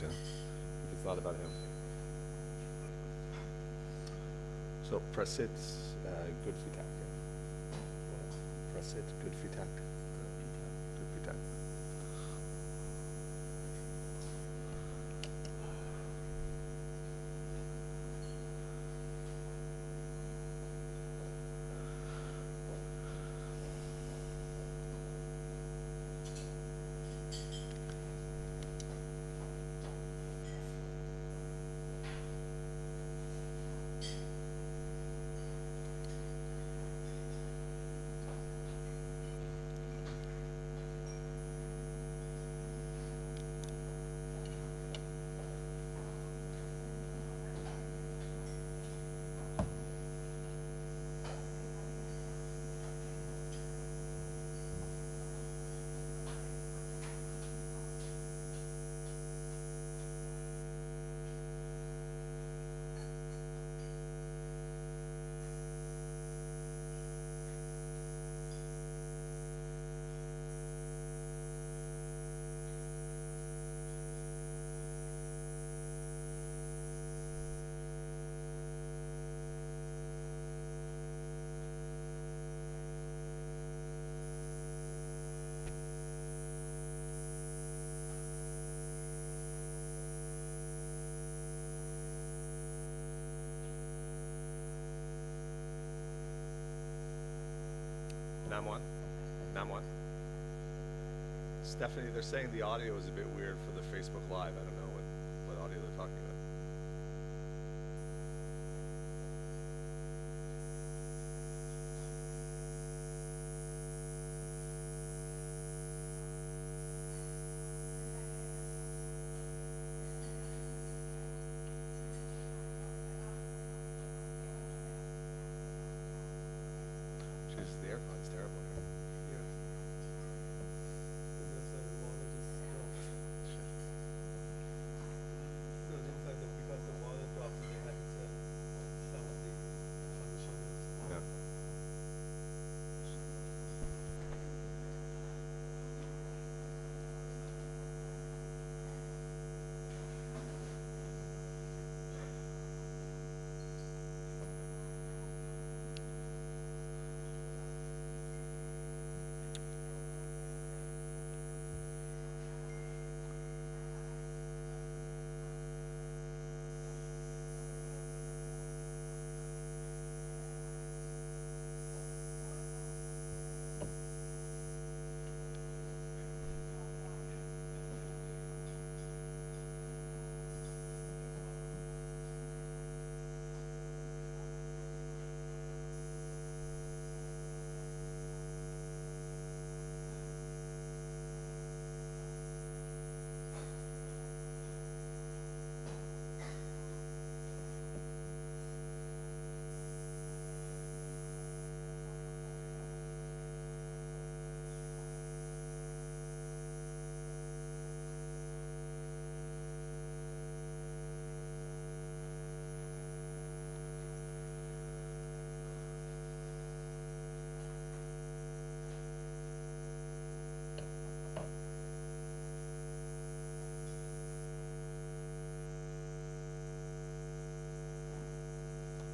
yeah, if it's not about him. So Prasit, good fitak. Prasit, good fitak. Good fitak. Namwan? Namwan? Stephanie, they're saying the audio is a bit weird for the Facebook Live. I don't know what audio they're talking about. Jesus, the aircon's terrible here. Yeah. So it looks like because the water drops, they had to turn some of the conditioners on. Yeah.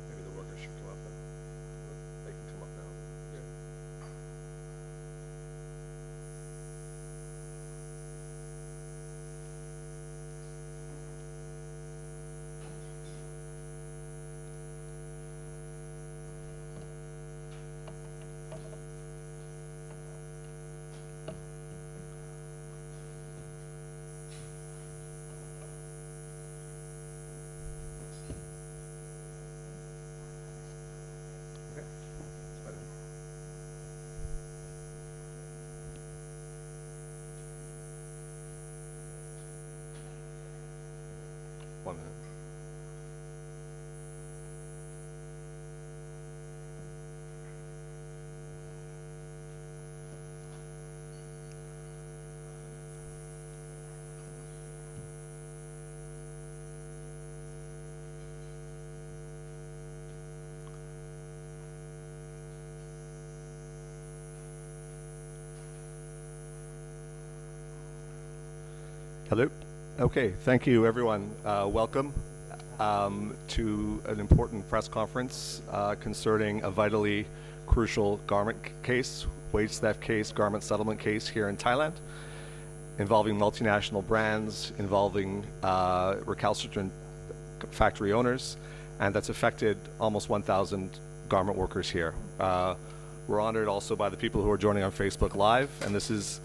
Maybe the workers should come up then. They can come up now. Yeah. Okay. That's better. One minute. Hello? Okay, thank you, everyone. Welcome to an important press conference concerning a vitally crucial garment case, wage theft case, garment settlement case here in Thailand, involving multinational brands, involving recalcitrant factory owners, and that's affected almost 1,000 garment workers here. We're honored also by the people who are joining on Facebook Live, and this is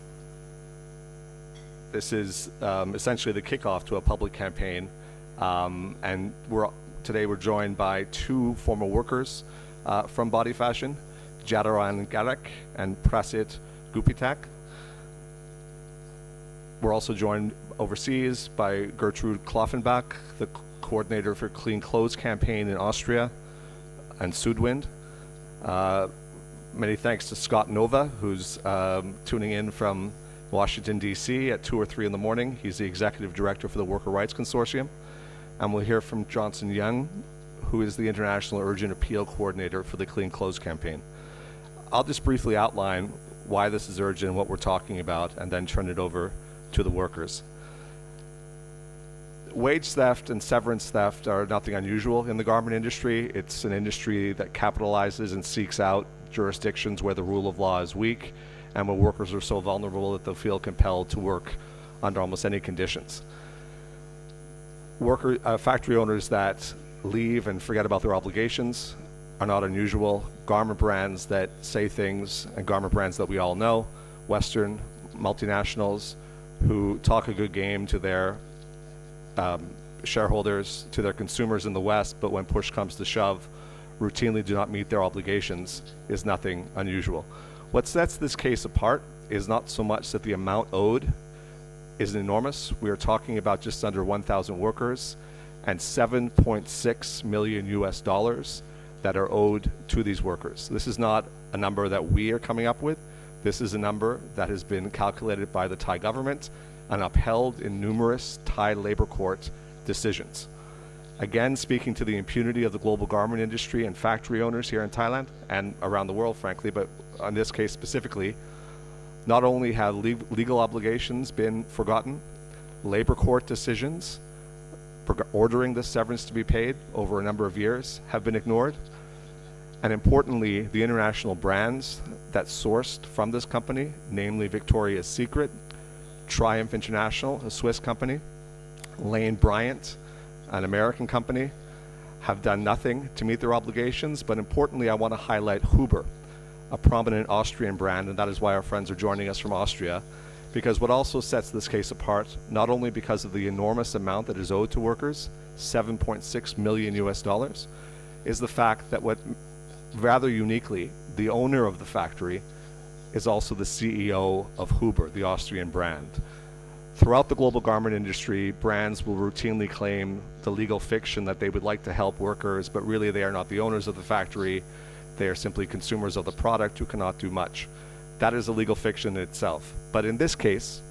essentially the kickoff to a public campaign, and today we're joined by two former workers from Body Fashion, Jadaran Garek and Prasit Gupitak. We're also joined overseas by Gertrude Kloffenbach, the coordinator for Clean Clothes campaign in Austria, and Sudwind. Many thanks to Scott Nova, who's tuning in from Washington, D.C. at 2 or 3 in the morning. He's the executive director for the Worker Rights Consortium. And we'll hear from Johnson Young, who is the International Urgent Appeal Coordinator for the Clean Clothes campaign. I'll just briefly outline why this is urgent and what we're talking about, and then turn it over to the workers. Wage theft and severance theft are nothing unusual in the garment industry. It's an industry that capitalizes and seeks out jurisdictions where the rule of law is weak and where workers are so vulnerable that they'll feel compelled to work under almost any conditions. Factory owners that leave and forget about their obligations are not unusual. Garment brands that say things, and garment brands that we all know, Western multinationals who talk a good game to their shareholders, to their consumers in the West, but when push comes to shove, routinely do not meet their obligations, is nothing unusual. What sets this case apart is not so much that the amount owed is enormous. We are talking about just under 1,000 workers and $7.6 million US that are owed to these workers. This is not a number that we are coming up with. This is a number that has been calculated by the Thai government and upheld in numerous Thai labor court decisions. Again, speaking to the impunity of the global garment industry and factory owners here in Thailand and around the world, frankly, but on this case specifically, not only have legal obligations been forgotten, labor court decisions ordering the severance to be paid over a number of years have been ignored, and importantly, the international brands that sourced from this company, namely Victoria's Secret, Triumph International, a Swiss company, Lane Bryant, an American company, have done nothing to meet their obligations. But importantly, I want to highlight Huber, a prominent Austrian brand, and that is why our friends are joining us from Austria, because what also sets this case apart, not only because of the enormous amount that is owed to workers, $7.6 million US, is the fact that what rather uniquely, the owner of the factory is also the CEO of Huber, the Austrian brand. Throughout the global garment industry, brands will routinely claim the legal fiction that they would like to help workers, but really they are not the owners of the factory. They are simply consumers of the product who cannot do much. That is a legal fiction in itself. But in this case,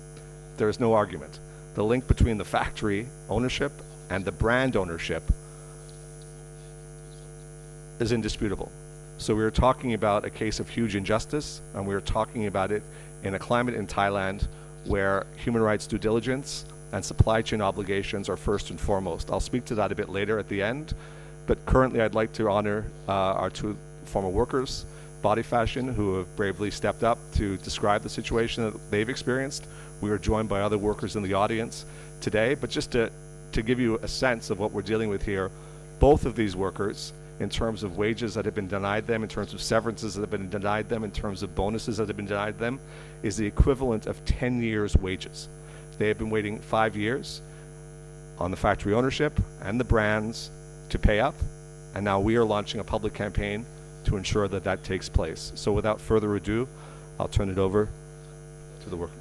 there is no argument. The link between the factory ownership and the brand ownership is indisputable. So we are talking about a case of huge injustice, and we are talking about it in a climate in Thailand where human rights due diligence and supply chain obligations are first and foremost. I'll speak to that a bit later at the end, but currently I'd like to honor our two former workers, Body Fashion, who have bravely stepped up to describe the situation that they've experienced. We are joined by other workers in the audience today, but just to give you a sense of what we're dealing with here, both of these workers, in terms of wages that have been denied them, in terms of severances that have been denied them, in terms of bonuses that have been denied them, is the equivalent of 10 years' wages. They have been waiting 5 years on the factory ownership and the brands to pay up, and now we are launching a public campaign to ensure that that takes place. So without further ado, I'll turn it over to the worker.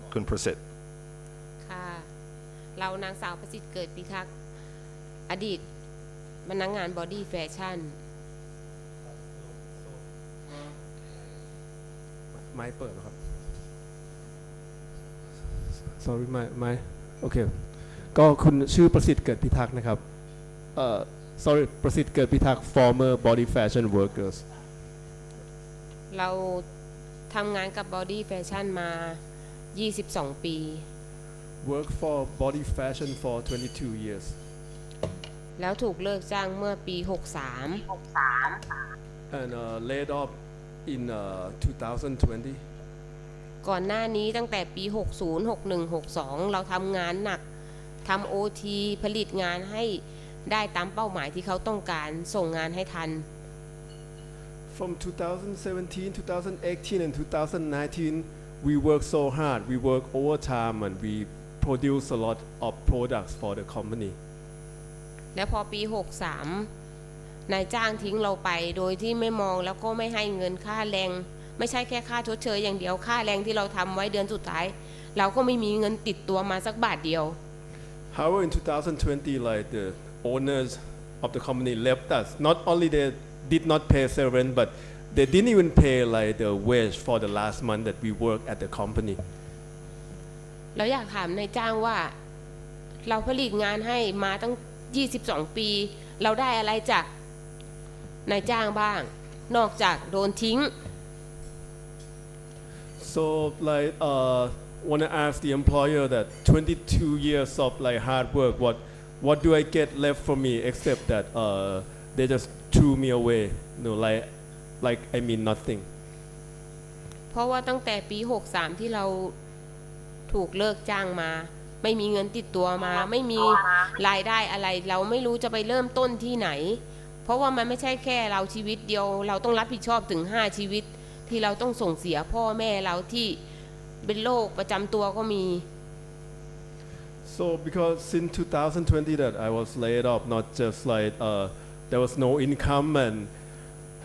Kun Prasit. เรานางสาวประสิทธิ์เกิดพิทักษ์อดีตพนักงาน Body Fashion ไม้เปิดครับ sorry ไม้โอเคก็คุณชื่อประสิทธิ์เกิดพิทักษ์นะครับsorry ประสิทธิ์เกิดพิทักษ์ former Body Fashion workers เราท ทำงานกับ Body Fashion มา 22 ปี Work for Body Fashion for 22 years. แล้วถูกเลิกจ้างเมื่อปี And laid off in 2020. ก่อนหน้านี้ตั้งแต่ปี 60 61 62 เราทำงานหนักทำ OT ผลิตงานให้ได้ตามเป้าหมายที่เขาต้องการส่งงานให้ทัน From 2017, 2018, and 2019, we worked so hard. We worked overtime and we produced a lot of products for the company. และพอปี 63 นายจ้างทิ้งเราไปโดยที่ไม่มองแล้วก็ไม่ให้เงินค่าแรงไม่ใช่แค่ค่าชดเชยอย่างเดียวค่าแรงที่เราทำไว้เดือนสุดท้ายเราก็ไม่มีเงินติดตัวมาสักบาทเดียว However, in 2020, like the owners of the company left us. Not only they did not pay severance, but they didn't even pay like the wage for the last month that we worked at the company. เราอยากถามนายจ้างว่าเราผลิตงานให้มาตั้ง 22 ปี เราได้อะไรจากนายจ้างบ้างนอกจากโดนทิ้ง So like want to ask the employer that 22 years of like hard work, what do I get left for me except that they just threw me away, no, like I mean nothing. เพราะว่าตั้งแต่ปี 63 ที่เราถูกเลิกจ้างมาไม่มีเงินติดตัวมาไม่มีรายได้อะไรเราไม่รู้จะไปเริ่มต้นที่ไหนเพราะว่ามันไม่ใช่แค่เราชีวิตเดียวเราต้องรับผิดชอบถึง5ชีวิตที่เราต้องส่งเสียพ่อแม่เราที่เป็นโรคประจำตัวก็มี So because since 2020 that I was laid off, not just like there was no income and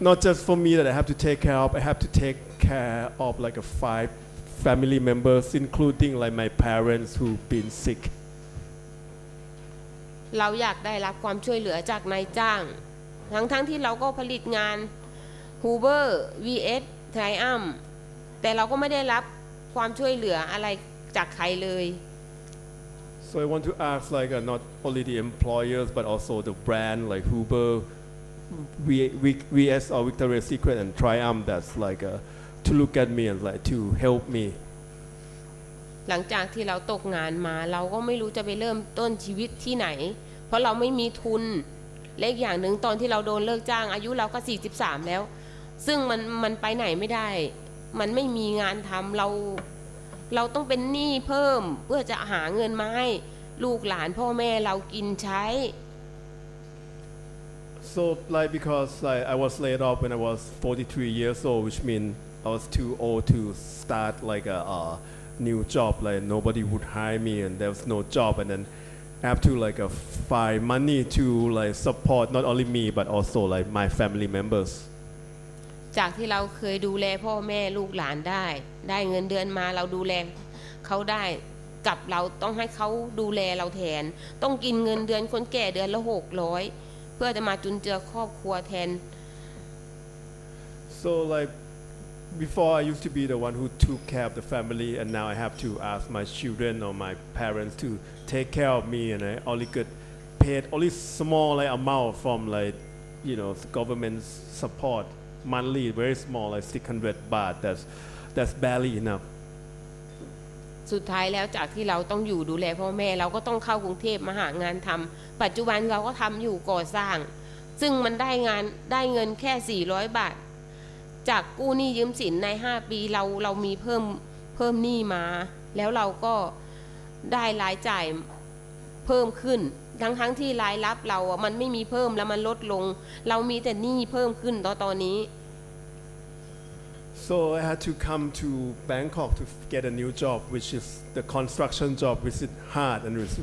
not just for me that I have to take care of, I have to take care of like a 5 family members, including like my parents who've been sick. เราอยากได้รับความช่วยเหลือจากนายจ้างทั้งที่เราก็ผลิตงาน Hoover vs Triumph แต่เราก็ไม่ได้รับความช่วยเหลืออะไรจากใครเลย So I want to ask like not only the employers but also the brand like Hoover, VS or Victoria's Secret and Triumph that's like to look at me and like to help me. หลังจากที่เราตกงานมาเราก็ไม่รู้จะไปเริ่มต้นชีวิตที่ไหนเพราะเราไม่มีทุนและอีกอย่างหนึ่งตอนที่เราโดนเลิกจ้างอายุเราก็43แล้วซึ่งมันไปไหนไม่ได้มันไม่มีงานทำเราต้องเป็นหนี้เพิ่มเพื่อจะหาเงินมาให้ลูกหลานพ่อแม่เรากินใช้ So like because like I was laid off when I was 43 years old, which means I was too old to start like a new job. Like nobody would hire me, and there was no job. And then I have to like find money to like support not only me but also like my family members. จากที่เราเคยดูแลพ่อแม่ลูกหลานได้เงินเดือนมาเราดูแลเขาได้กับเราต้องให้เขาดูแลเราแทนต้องกินเงินเดือนคนแก่เดือนละ600เพื่อจะมาจุนเจือครอบครัวแทน So like before I used to be the one who took care of the family, and now I have to ask my children or my parents to take care of me, and I only get paid only small like amount from like government support monthly, very small like 600 baht. That's barely enough. สุดท้ายแล้วจากที่เราต้องอยู่ดูแลพ่อแม่เราก็ต้องเข้ากรุงเทพมาหางานทำปัจจุบันเราก็ทำอยู่ก่อสร้างซึ่งมันได้เงินแค่400บาทจากกู้หนี้ยืมสินใน5ปีเรามีเพิ่มหนี้มาแล้วเราก็ได้รายจ่ายเพิ่มขึ้นทั้งที่รายรับเราอ่ะมันไม่มีเพิ่มแล้วมันลดลงเรามีแต่หนี้เพิ่มขึ้นตอนนี้ So I had to come to Bangkok to get a new job, which is the construction job, which is hard and it's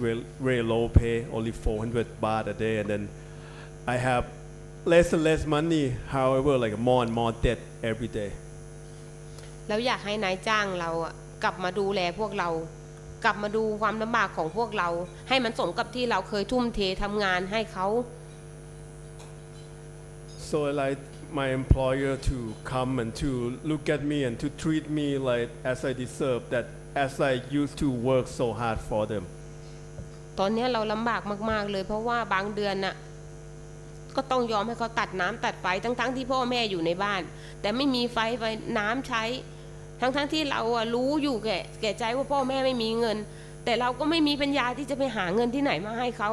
very low pay, only 400 baht a day, and then I have less and less money. However, like more and more debt every day. แล้วอยากให้นายจ้างเราอ่ะกลับมาดูแลพวกเรากลับมาดูความลำบากของพวกเราให้มันสมกับที่เราเคยทุ่มเททำงานให้เขา So I like my employer to come and to look at me and to treat me like as I deserve, that as I used to work so hard for them. ตอนนี้เราลำบากมากๆเลยเพราะว่าบางเดือนน่ะก็ต้องยอมให้เขาตัดน้ำตัดไฟทั้งที่พ่อแม่อยู่ในบ้านแต่ไม่มีไฟน้ำใช้ ทั้งที่เรารู้อยู่แก่ใจว่าพ่อแม่ไม่มีเงินแต่เราก็ไม่มีปัญญาที่จะไปหาเงินที่ไหนมาให้เขา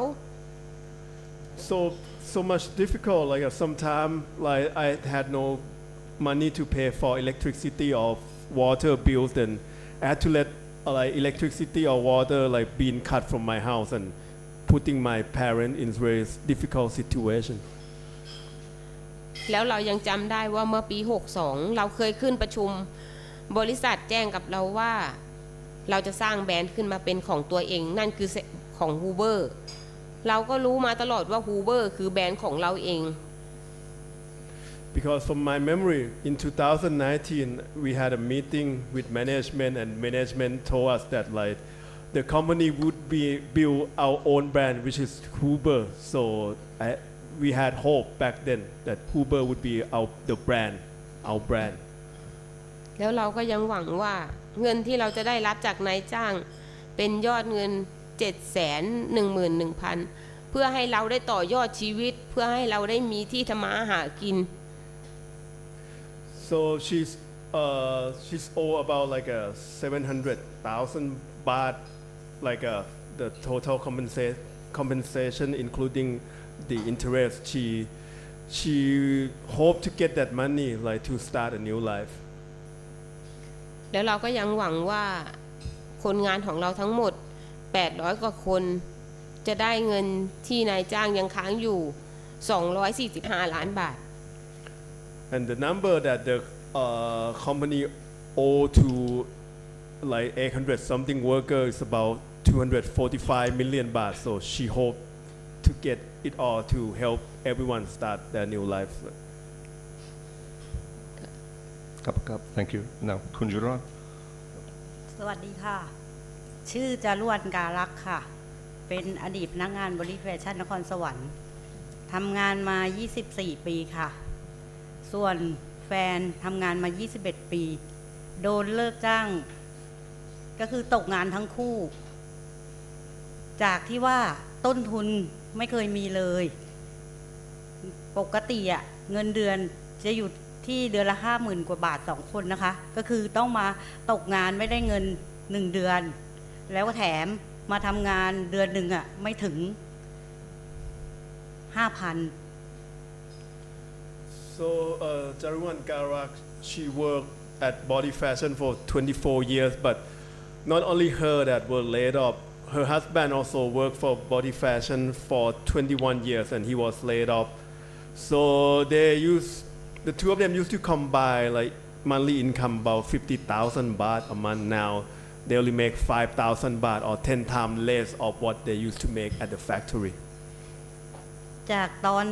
so much difficult like sometime like I had no money to pay for electricity or water bills then I had to let like electricity or water like being cut from my house and putting my parents in very difficult situation แล้วเรายังจำได้ว่าเมื่อปี62เราเคยขึ้นประชุมบริษัทแจ้งกับเราว่าเราจะสร้างแบรนด์ขึ้นมาเป็นของตัวเองนั่นคือของ Huber เราก็รู้มาตลอดว่า Huber คือแบรนด์ของเราเอง Because from my memory in 2019 we had a meeting with management and management told us that like the company would be build our own brand which is Huber so we had hope back then that Huber would be the brand our brand แล้วเราก็ยังหวังว่าเงินที่เราจะได้รับจากนายจ้างเป็นยอดเงิน 711,000 เพื่อให้เราได้ต่อยอดชีวิตเพื่อให้เราได้มีที่ทำมาหากิน so she's owe about like a 700,000 baht like the total compensation including the interest she hoped to get that money like to start a new life แล้วเราก็ยังหวังว่าคนงานของเราทั้งหมด800กว่าคนจะได้เงินที่นายจ้างยังค้างอยู่245ล้านบาท and the number that the company owe to like 800 something workers is about 245 million baht so she hoped to get it all to help everyone start their new life ครับ thank you now คุณจุรอน สวัสดีค่ะชื่อจารวนการักษ์ค่ะเป็นอดีตพนักงานบริแฟชั่นนครสวรรค์ทำงานมา24ปีค่ะส่วนแฟนทำงานมา21ปีโดนเลิกจ้างก็คือตกงานทั้งคู่จากที่ว่าต้นทุนไม่เคยมีเลยปกติเงินเดือนจะอยู่ที่เดือนละ 50,000 กว่าบาท2คนนะคะก็คือต้องมาตกงานไม่ได้เงิน1เดือนแล้วแถมมาทำงานเดือนหนึ่งไม่ถึง 5,000 So Jaruan Garak she worked at Body Fashion for 24 years but not only her that were laid off her husband also worked for Body Fashion for 21 years and he was laid off so the two of them used to combine like monthly income about 50,000 baht a month now they only make 5,000 baht or 10 times less of what they used to make at the factory จากตอน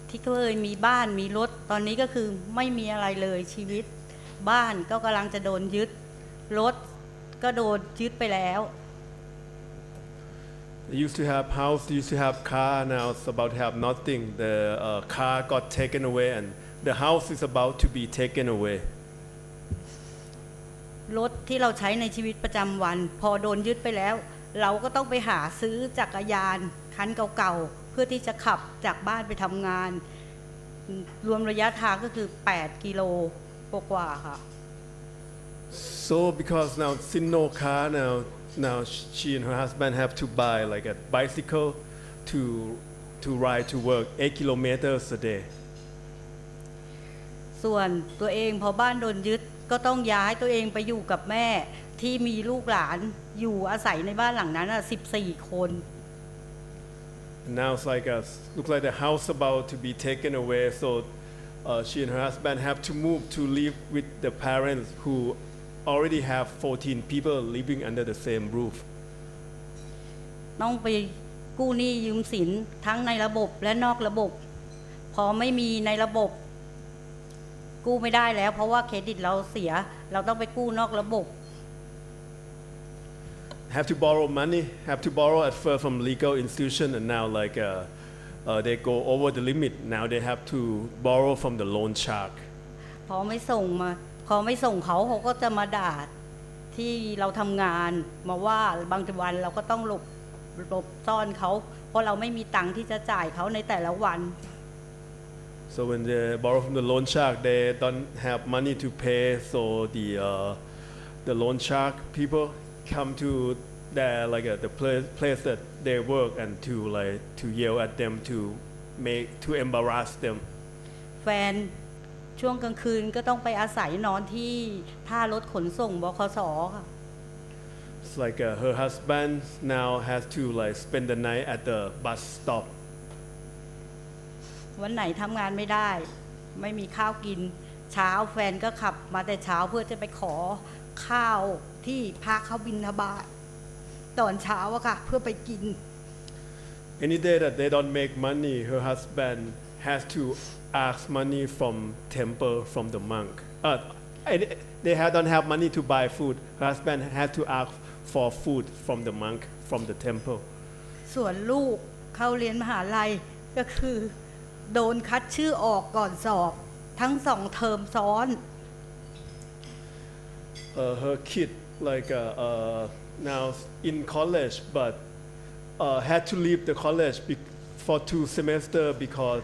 ที่เคยมีบ้านมีรถตอนนี้ก็คือไม่มีอะไรเลยชีวิตบ้านก็กำลังจะโดนยึดรถก็โดนยึดไปแล้ว They used to have house, they used to have car, now it's about to have nothing. The car got taken away and the house is about to be taken away. รถที่เราใช้ในชีวิตประจำวันพอโดนยึดไปแล้วเราก็ต้องไปหาซื้อจักรยานคันเก่าๆเพื่อที่จะขับจากบ้านไปทำงานรวมระยะทางก็คือ8 กิโลกว่าค่ะ So because now since no car now she and her husband have to buy like a bicycle to ride to work 8 kilometers a day ส่วนตัวเองพอบ้านโดนยึดก็ต้องย้ายตัวเองไปอยู่กับแม่ที่มีลูกหลานอยู่อาศัยในบ้านหลังนั้น14 คน Now it's like looks like the house about to be taken away so she and her husband have to move to live with the parents who already have 14 people living under the same roof ต้องไปกู้หนี้ยืมสินทั้งในระบบและนอกระบบพอไม่มีในระบบกู้ไม่ได้แล้วเพราะว่าเครดิตเราเสียเราต้องไปกู้นอกระบบ have to borrow money have to borrow at first from legal institution and now like they go over the limit now they have to borrow from the loan shark พอไม่ส่งเขาก็จะมาด่าที่เราทำงานมาว่าบางวันเราก็ต้องหลบซ่อนเขาเพราะเราไม่มีตังค์ที่จะจ่ายเขาในแต่ละวัน So when they borrow from the loan shark, they don't have money to pay. So the loan shark people come to their the place that they work and to yell at them to embarrass them. แฟนช่วงกลางคืนก็ต้องไปอาศัยนอนที่ท่ารถขนส่งบขสค่ะ It's like her husband now has to spend the night at the bus stop. วันไหนทำงานไม่ได้ไม่มีข้าวกินเช้าแฟนก็ขับมาแต่เช้าเพื่อจะไปขอข้าวที่พาเขาบิณฑบาตตอนเช้าอะค่ะเพื่อไปกิน Any day that they don't make money, her husband has to ask money from temple from the monk. Don't have money to buy food. Her husband has to ask for food from the monk from the temple. ส่วนลูกเข้าเรียนมหาลัยก็คือโดนคัดชื่อออกก่อนสอบทั้ง2 เทอมซ้อน Her kid now in college but had to leave the college for 2 semesters because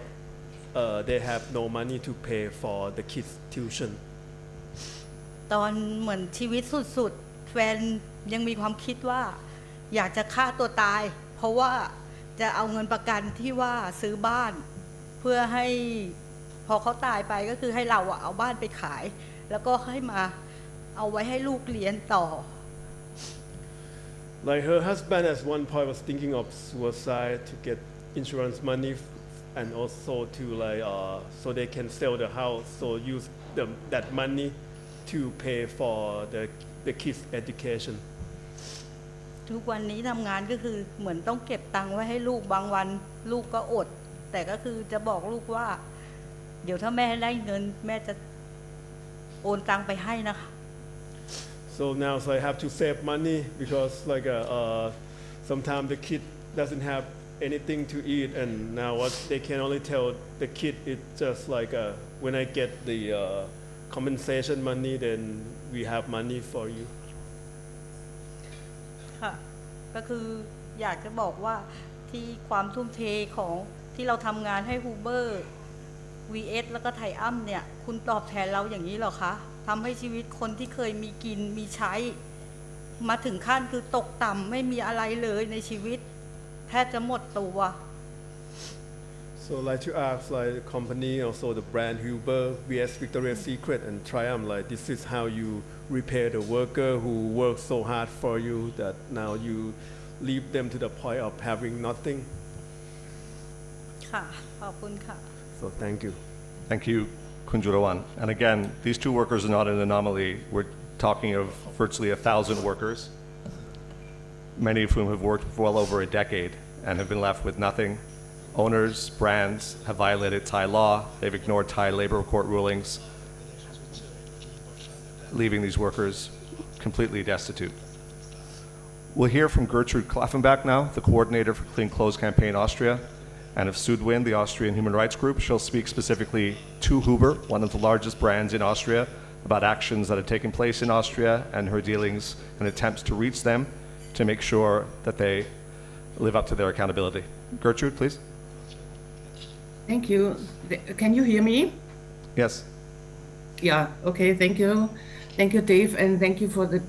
they have no money to pay for the kids tuition. ตอนเหมือนชีวิตสุดๆแฟนยังมีความคิดว่าอยากจะฆ่าตัวตายเพราะว่าจะเอาเงินประกันที่ว่าซื้อบ้านเพื่อให้พอเขาตายไปก็คือให้เราเอาบ้านไปขายแล้วก็ให้มาเอาไว้ให้ลูกเรียนต่อ Like her husband at one point was thinking of suicide to get insurance money and also to so they can sell the house so use that money to pay for the kids education. ทุกวันนี้ทำงานก็คือเหมือนต้องเก็บตังค์ไว้ให้ลูกบางวันลูกก็อดแต่ก็คือจะบอกลูกว่าเดี๋ยวถ้าแม่ได้เงินแม่จะโอนตังค์ไปให้นะคะ So now I have to save money because sometimes the kid doesn't have anything to eat and now what they can only tell the kid it's just when I get the compensation money then we have money for you. ค่ะก็คืออยากจะบอกว่าที่ความทุ่มเทของที่เราทำงานให้ฮูเบอร์ VS แล้วก็ไทอัมเนี่ยคุณตอบแทนเราอย่างนี้เหรอคะทำให้ชีวิตคนที่เคยมีกินมีใช้มาถึงขั้นคือตกต่ำไม่มีอะไรเลยในชีวิตแทบจะหมดตัว So to ask the company also the brand Huber, VS Victoria's Secret and Triumph this is how you repay the worker who worked so hard for you that now you leave them to the point of having nothing. ค่ะขอบคุณค่ะ So thank you. Thank you, Kunjurawan. And again, these 2 workers are not an anomaly. We're talking of virtually 1,000 workers, many of whom have worked for well over a decade and have been left with nothing. Owners, brands have violated Thai law. They've ignored Thai labor court rulings, leaving these workers completely destitute. We'll hear from Gertrude Klaffenbach now, the coordinator for Clean Clothes Campaign Austria, and of Sudwin, the Austrian human rights group. She'll speak specifically to Huber, one of the largest brands in Austria, about actions that have taken place in Austria and her dealings and attempts to reach them to make sure that they live up to their accountability. Gertrude, please. Thank you. Can you hear me? Yes. Yeah, okay, thank you. Thank you, Dave, and thank you for the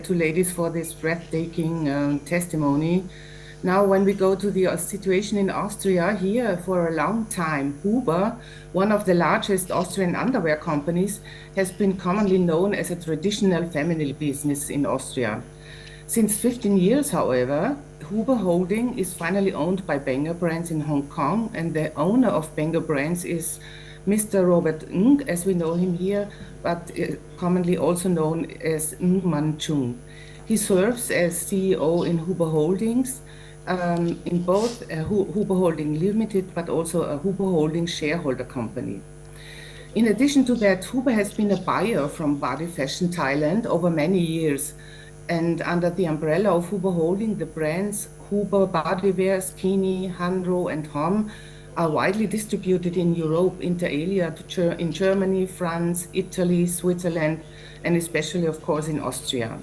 two ladies for this breathtaking testimony. Now, when we go to the situation in Austria, here for a long time, Huber, one of the largest Austrian underwear companies, has been commonly known as a traditional family business in Austria. Since 15 years, however, Huber Holding is finally owned by Banger Brands in Hong Kong, and the owner of Banger Brands is Mr. Robert Ng, as we know him here, but commonly also known as Ng Man Chung. He serves as CEO in Huber Holdings, in both Huber Holding Limited, but also a Huber Holding shareholder company. In addition to that, Huber has been a buyer from Body Fashion Thailand over many years. And under the umbrella of Huber Holding, the brands Huber, Bodywear, Skiny, Hanro, and Hom are widely distributed in Europe, inter alia in Germany, France, Italy, Switzerland, and especially, of course, in Austria.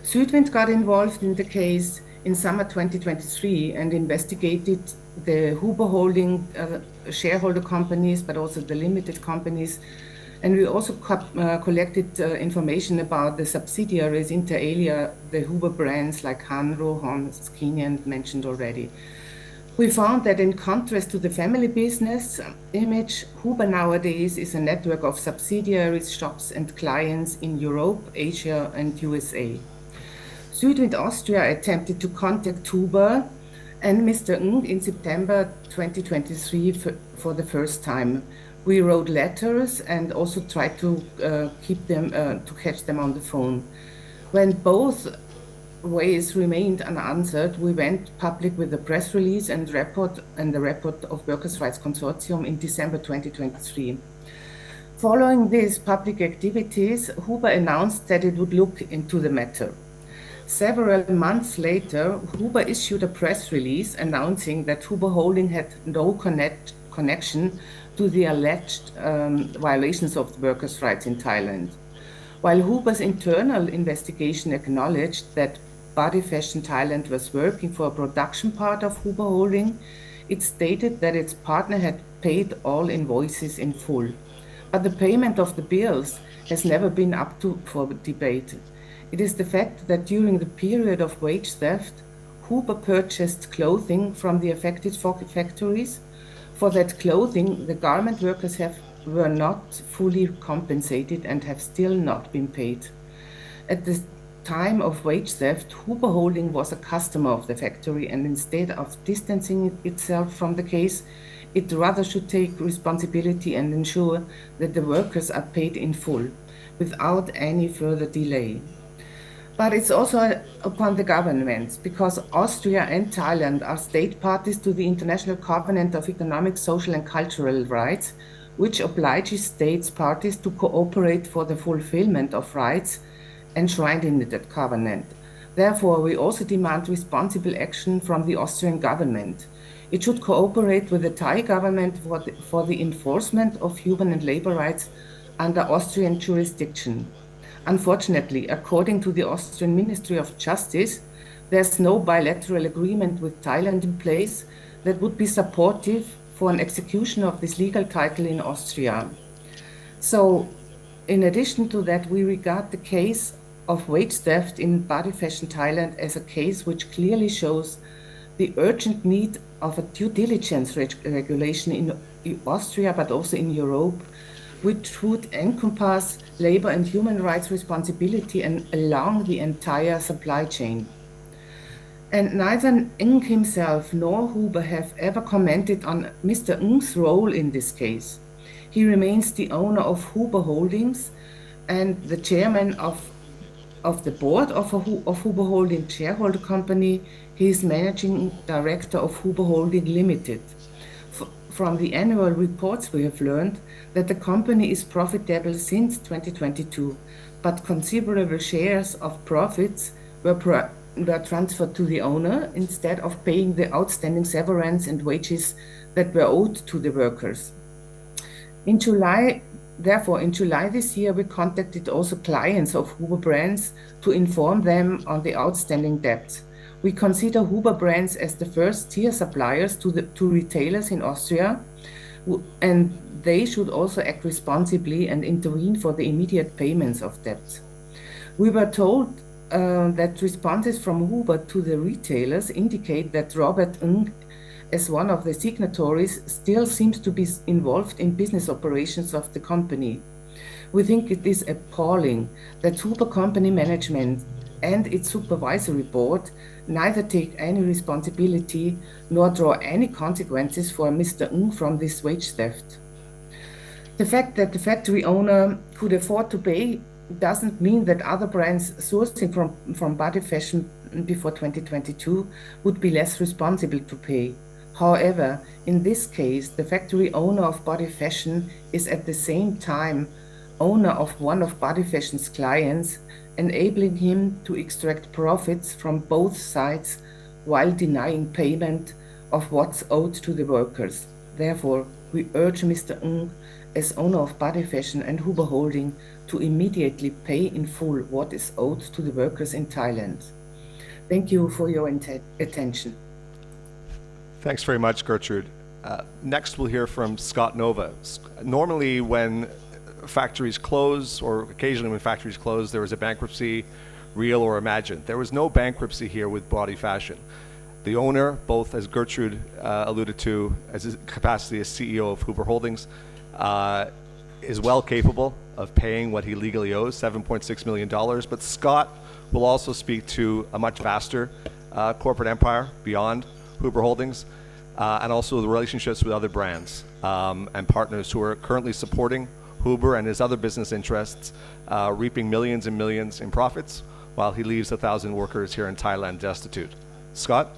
Südwind got involved in the case in summer 2023 and investigated the Huber Holding shareholder companies, but also the limited companies. And we also collected information about the subsidiaries inter alia, the Huber brands like Hanro, Skiny, and mentioned already. We found that in contrast to the family business image, Huber nowadays is a network of subsidiaries, shops, and clients in Europe, Asia, and USA. Südwind Austria attempted to contact Huber and Mr. Ng in September 2023 for the first time. We wrote letters and also tried to catch them on the phone. When both ways remained unanswered, we went public with a press release and the report of Workers' Rights Consortium in December 2023. Following these public activities, Huber announced that it would look into the matter. Several months later, Huber issued a press release announcing that Huber Holding had no connection to the alleged violations of workers' rights in Thailand. While Huber's internal investigation acknowledged that Body Fashion Thailand was working for a production part of Huber Holding, it stated that its partner had paid all invoices in full. But the payment of the bills has never been up for debate. It is the fact that during the period of wage theft, Huber purchased clothing from the affected factories. For that clothing, the garment workers were not fully compensated and have still not been paid. At the time of wage theft, Huber Holding was a customer of the factory, and instead of distancing itself from the case, it rather should take responsibility and ensure that the workers are paid in full, without any further delay. But it's also upon the governments, because Austria and Thailand are state parties to the International Covenant of Economic, Social and Cultural Rights, which obliges states parties to cooperate for the fulfillment of rights enshrined in that covenant. Therefore, we also demand responsible action from the Austrian government. It should cooperate with the Thai government for the enforcement of human and labor rights under Austrian jurisdiction. Unfortunately, according to the Austrian Ministry of Justice, there's no bilateral agreement with Thailand in place that would be supportive for an execution of this legal title in Austria. So, in addition to that, we regard the case of wage theft in Body Fashion Thailand as a case which clearly shows the urgent need of a due diligence regulation in Austria, but also in Europe, which would encompass labor and human rights responsibility and along the entire supply chain. And neither Ng himself nor Huber have ever commented on Mr. Ng's role in this case. He remains the owner of Huber Holdings and the chairman of the board of Huber Holding shareholder company. He is managing director of Huber Holding Limited. From the annual reports, we have learned that the company is profitable since 2022, but considerable shares of profits were transferred to the owner instead of paying the outstanding severance and wages that were owed to the workers. In July this year, we contacted also clients of Huber brands to inform them on the outstanding debts. We consider Huber brands as the first-tier suppliers to retailers in Austria, and they should also act responsibly and intervene for the immediate payments of debts. We were told that responses from Huber to the retailers indicate that Robert Ng, as one of the signatories, still seems to be involved in business operations of the company. We think it is appalling that Huber company management and its supervisory board neither take any responsibility nor draw any consequences for Mr. Ng from this wage theft. The fact that the factory owner could afford to pay doesn't mean that other brands sourcing from Body Fashion before 2022 would be less responsible to pay. However, in this case, the factory owner of Body Fashion is at the same time owner of one of Body Fashion's clients, enabling him to extract profits from both sides while denying payment of what's owed to the workers. Therefore, we urge Mr. Ng, as owner of Body Fashion and Huber Holding, to immediately pay in full what is owed to the workers in Thailand. Thank you for your attention. Thanks very much, Gertrude. Next, we'll hear from Scott Nova. Normally, when factories close, or occasionally when factories close, there is a bankruptcy, real or imagined. There was no bankruptcy here with Body Fashion. The owner, both as Gertrude alluded to, as his capacity as CEO of Huber Holdings, is well capable of paying what he legally owes, $7.6 million. But Scott will also speak to a much vaster corporate empire beyond Huber Holdings, and also the relationships with other brands and partners who are currently supporting Huber and his other business interests, reaping millions and millions in profits, while he leaves 1,000 workers here in Thailand destitute. Scott?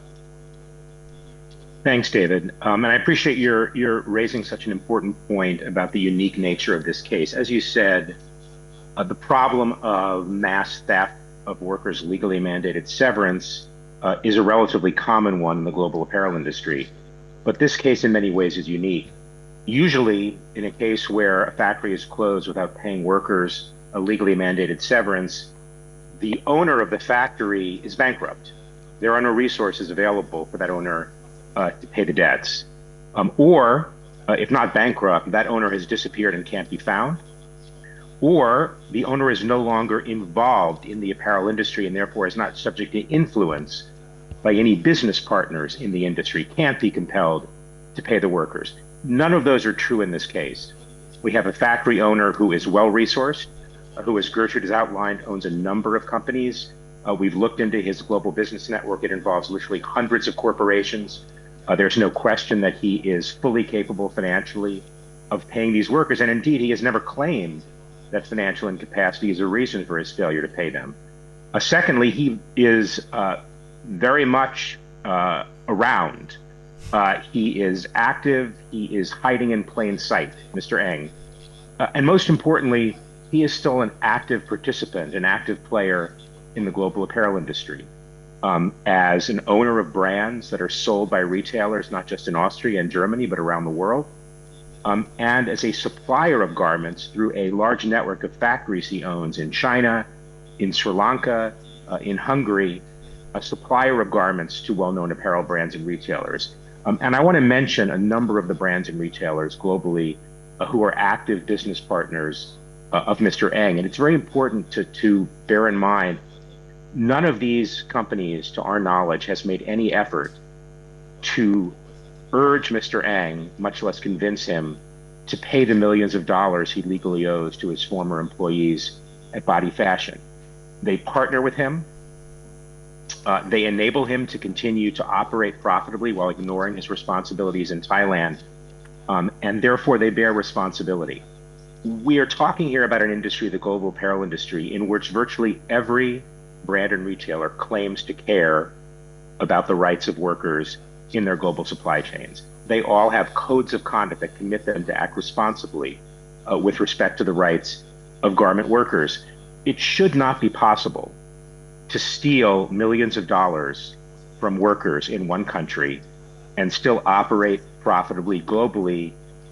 Thanks, David. And I appreciate your raising such an important point about the unique nature of this case. As you said, the problem of mass theft of workers' legally mandated severance is a relatively common one in the global apparel industry. But this case in many ways is unique. Usually, in a case where a factory is closed without paying workers a legally mandated severance, the owner of the factory is bankrupt. There are no resources available for that owner to pay the debts. Or, if not bankrupt, that owner has disappeared and can't be found. Or the owner is no longer involved in the apparel industry and therefore is not subject to influence by any business partners in the industry, can't be compelled to pay the workers. None of those are true in this case. We have a factory owner who is well-resourced, who, as Gertrude has outlined, owns a number of companies. We've looked into his global business network. It involves literally hundreds of corporations. There's no question that he is fully capable financially of paying these workers. And indeed, he has never claimed that financial incapacity is a reason for his failure to pay them. Secondly, he is very much around. He is active. He is hiding in plain sight, Mr. Eng. And most importantly, he is still an active participant, an active player in the global apparel industry. As an owner of brands that are sold by retailers, not just in Austria and Germany, but around the world, and as a supplier of garments through a large network of factories he owns in China, in Sri Lanka, in Hungary, a supplier of garments to well-known apparel brands and retailers. And I want to mention a number of the brands and retailers globally who are active business partners of Mr. Eng. And it's very important to bear in mind, none of these companies, to our knowledge, has made any effort to urge Mr. Eng, much less convince him, to pay the millions of dollars he legally owes to his former employees at Body Fashion. They partner with him. They enable him to continue to operate profitably while ignoring his responsibilities in Thailand, and therefore they bear responsibility. We are talking here about an industry, the global apparel industry, in which virtually every brand and retailer claims to care about the rights of workers in their global supply chains. They all have codes of conduct that commit them to act responsibly with respect to the rights of garment workers. It should not be possible to steal millions of dollars from workers in one country and still operate profitably globally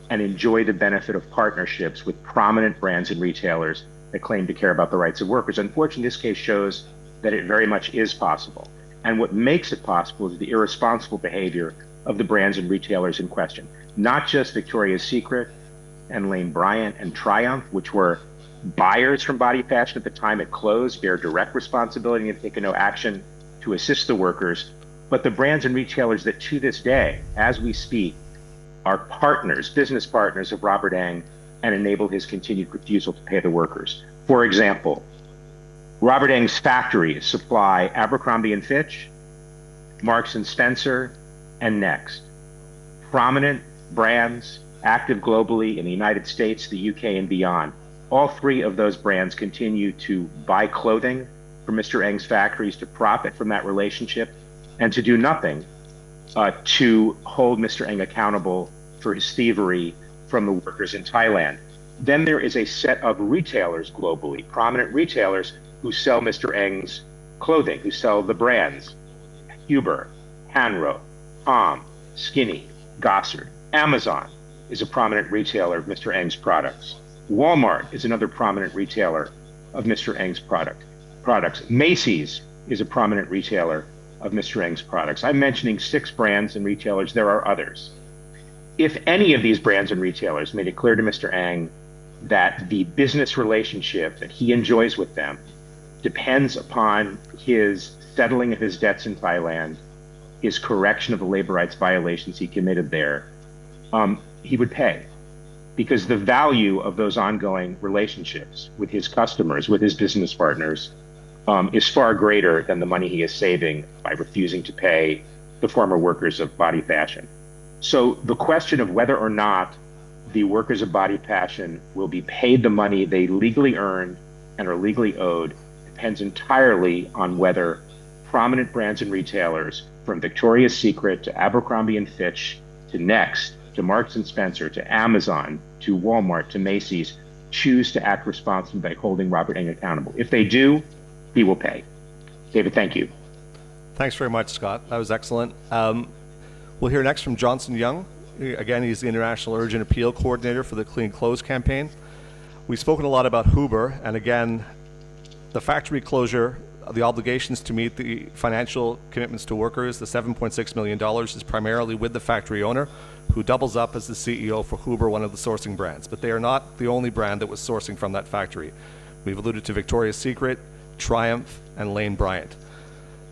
and enjoy the benefit of partnerships with prominent brands and retailers that claim to care about the rights of workers. Unfortunately, this case shows that it very much is possible. And what makes it possible is the irresponsible behavior of the brands and retailers in question. Not just Victoria's Secret and Lane Bryant and Triumph, which were buyers from Body Fashion at the time it closed, bear direct responsibility and have taken no action to assist the workers, but the brands and retailers that to this day, as we speak, are partners, business partners of Robert Eng and enable his continued refusal to pay the workers. For example, Robert Eng's factories supply Abercrombie & Fitch, Marks & Spencer, and Next. Prominent brands active globally in the United States, the UK, and beyond. All three of those brands continue to buy clothing from Mr. Eng's factories to profit from that relationship and to do nothing to hold Mr. Eng accountable for his thievery from the workers in Thailand. Then there is a set of retailers globally, prominent retailers who sell Mr. Eng's clothing, who sell the brands, Huber, Hanro, Tom, Skiny, Gossard. Amazon is a prominent retailer of Mr. Eng's products. Walmart is another prominent retailer of Mr. Eng's products. Macy's is a prominent retailer of Mr. Ng's products. I'm mentioning 6 brands and retailers. There are others. If any of these brands and retailers made it clear to Mr. Ng that the business relationship that he enjoys with them depends upon his settling of his debts in Thailand, his correction of the labor rights violations he committed there, he would pay. Because the value of those ongoing relationships with his customers, with his business partners, is far greater than the money he is saving by refusing to pay the former workers of Body Fashion. So the question of whether or not the workers of Body Fashion will be paid the money they legally earned and are legally owed depends entirely on whether prominent brands and retailers, from Victoria's Secret to Abercrombie and Fitch to Next to Marks and Spencer to Amazon to Walmart to Macy's, choose to act responsibly by holding Robert Ng accountable. If they do, he will pay. David, thank you. Thanks very much, Scott. That was excellent. We'll hear next from Johnson Young. Again, he's the International Urgent Appeal Coordinator for the Clean Clothes Campaign. We've spoken a lot about Huber, and again, the factory closure, the obligations to meet the financial commitments to workers, the $7.6 million is primarily with the factory owner, who doubles up as the CEO for Huber, one of the sourcing brands. But they are not the only brand that was sourcing from that factory. We've alluded to Victoria's Secret, Triumph, and Lane Bryant.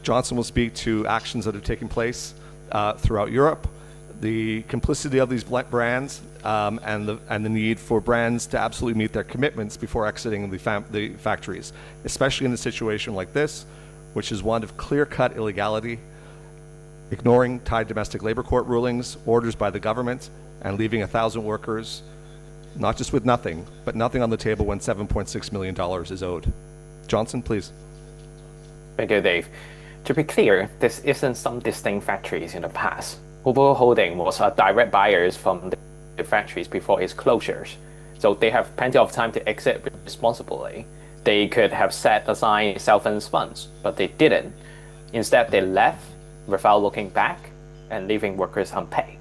Johnson will speak to actions that are taking place throughout Europe, the complicity of these brands, and the need for brands to absolutely meet their commitments before exiting the factories, especially in a situation like this, which is one of clear-cut illegality, ignoring Thai domestic labor court rulings, orders by the government, and leaving 1,000 workers not just with nothing, but nothing on the table when $7.6 million is owed. Johnson, please. Thank you, Dave. To be clear, this isn't some distinct factories in the past. Huber Holding was a direct buyers from the factories before its closures, so they have plenty of time to exit responsibly. They could have set aside severance funds, but they didn't. Instead, they left without looking back and leaving workers unpaid.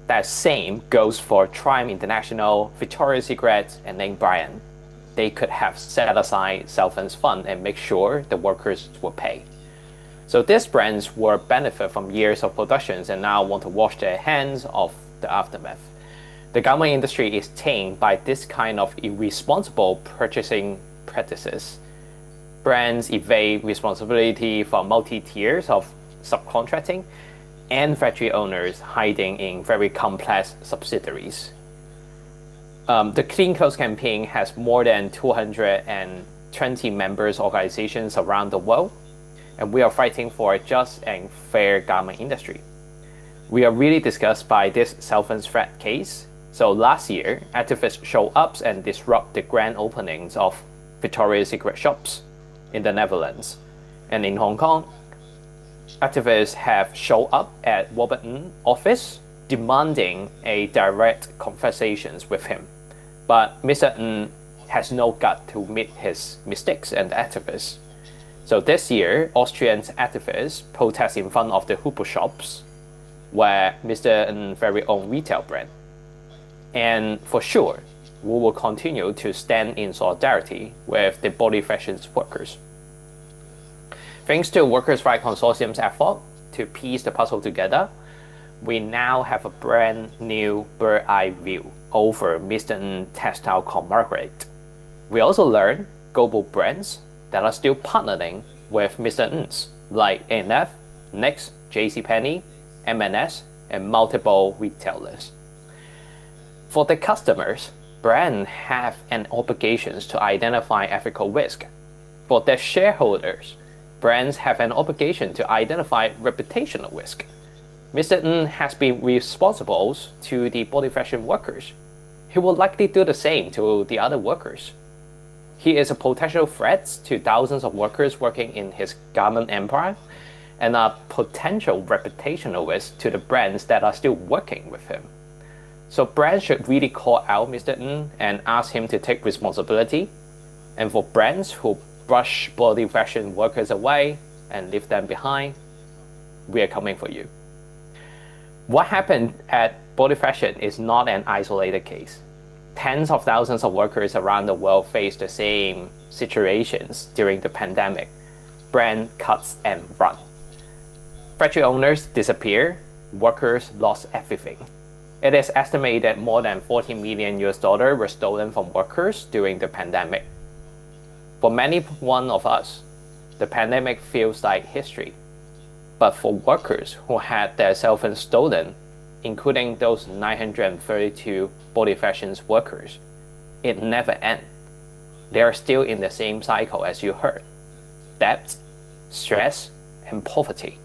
That same goes for Triumph International, Victoria's Secret, and Lane Bryant. They could have set aside severance fund and make sure the workers were paid. So these brands will benefit from years of productions and now want to wash their hands of the aftermath. The garment industry is tamed by this kind of irresponsible purchasing practices. Brands evade responsibility for multi-tiers of subcontracting, and factory owners hiding in very complex subsidiaries. The Clean Clothes Campaign has more than 220 members organizations around the world, and we are fighting for a just and fair garment industry. We are really disgusted by this severance threat case. So last year, activists show up and disrupt the grand openings of Victoria's Secret shops in the Netherlands. And in Hong Kong, activists have shown up at Robert Ng's office demanding a direct conversations with him. But Mr. Ng has no gut to admit his mistakes and activists. So this year, Austrian activists protest in front of the Huber shops, where Mr. Ng's very own retail brand. And for sure, we will continue to stand in solidarity with the Body Fashion workers. Thanks to Workers' Rights Consortium's effort to piece the puzzle together, we now have a brand new bird-eye view over Mr. Ng's textile conglomerate. We also learned global brands that are still partnering with Mr. Ng's, like A&F, Next, JCPenney, M&S, and multiple retailers. For the customers, brands have an obligation to identify ethical risk. For their shareholders, brands have an obligation to identify reputational risk. Mr. Ng has been responsible to the Body Fashion workers. He will likely do the same to the other workers. He is a potential threat to thousands of workers working in his garment empire, and a potential reputational risk to the brands that are still working with him. So brands should really call out Mr. Ng and ask him to take responsibility. And for brands who brush Body Fashion workers away and leave them behind, we are coming for you. What happened at Body Fashion is not an isolated case. Tens of thousands of workers around the world face the same situations during the pandemic. brand cuts and run. Factory owners disappear, workers lost everything. It is estimated more than $40 million were stolen from workers during the pandemic. For many one of us, the pandemic feels like history. But for workers who had their cell phones stolen, including those 932 Body Fashion's workers, it never ends. They are still in the same cycle as you heard: debt, stress, and poverty.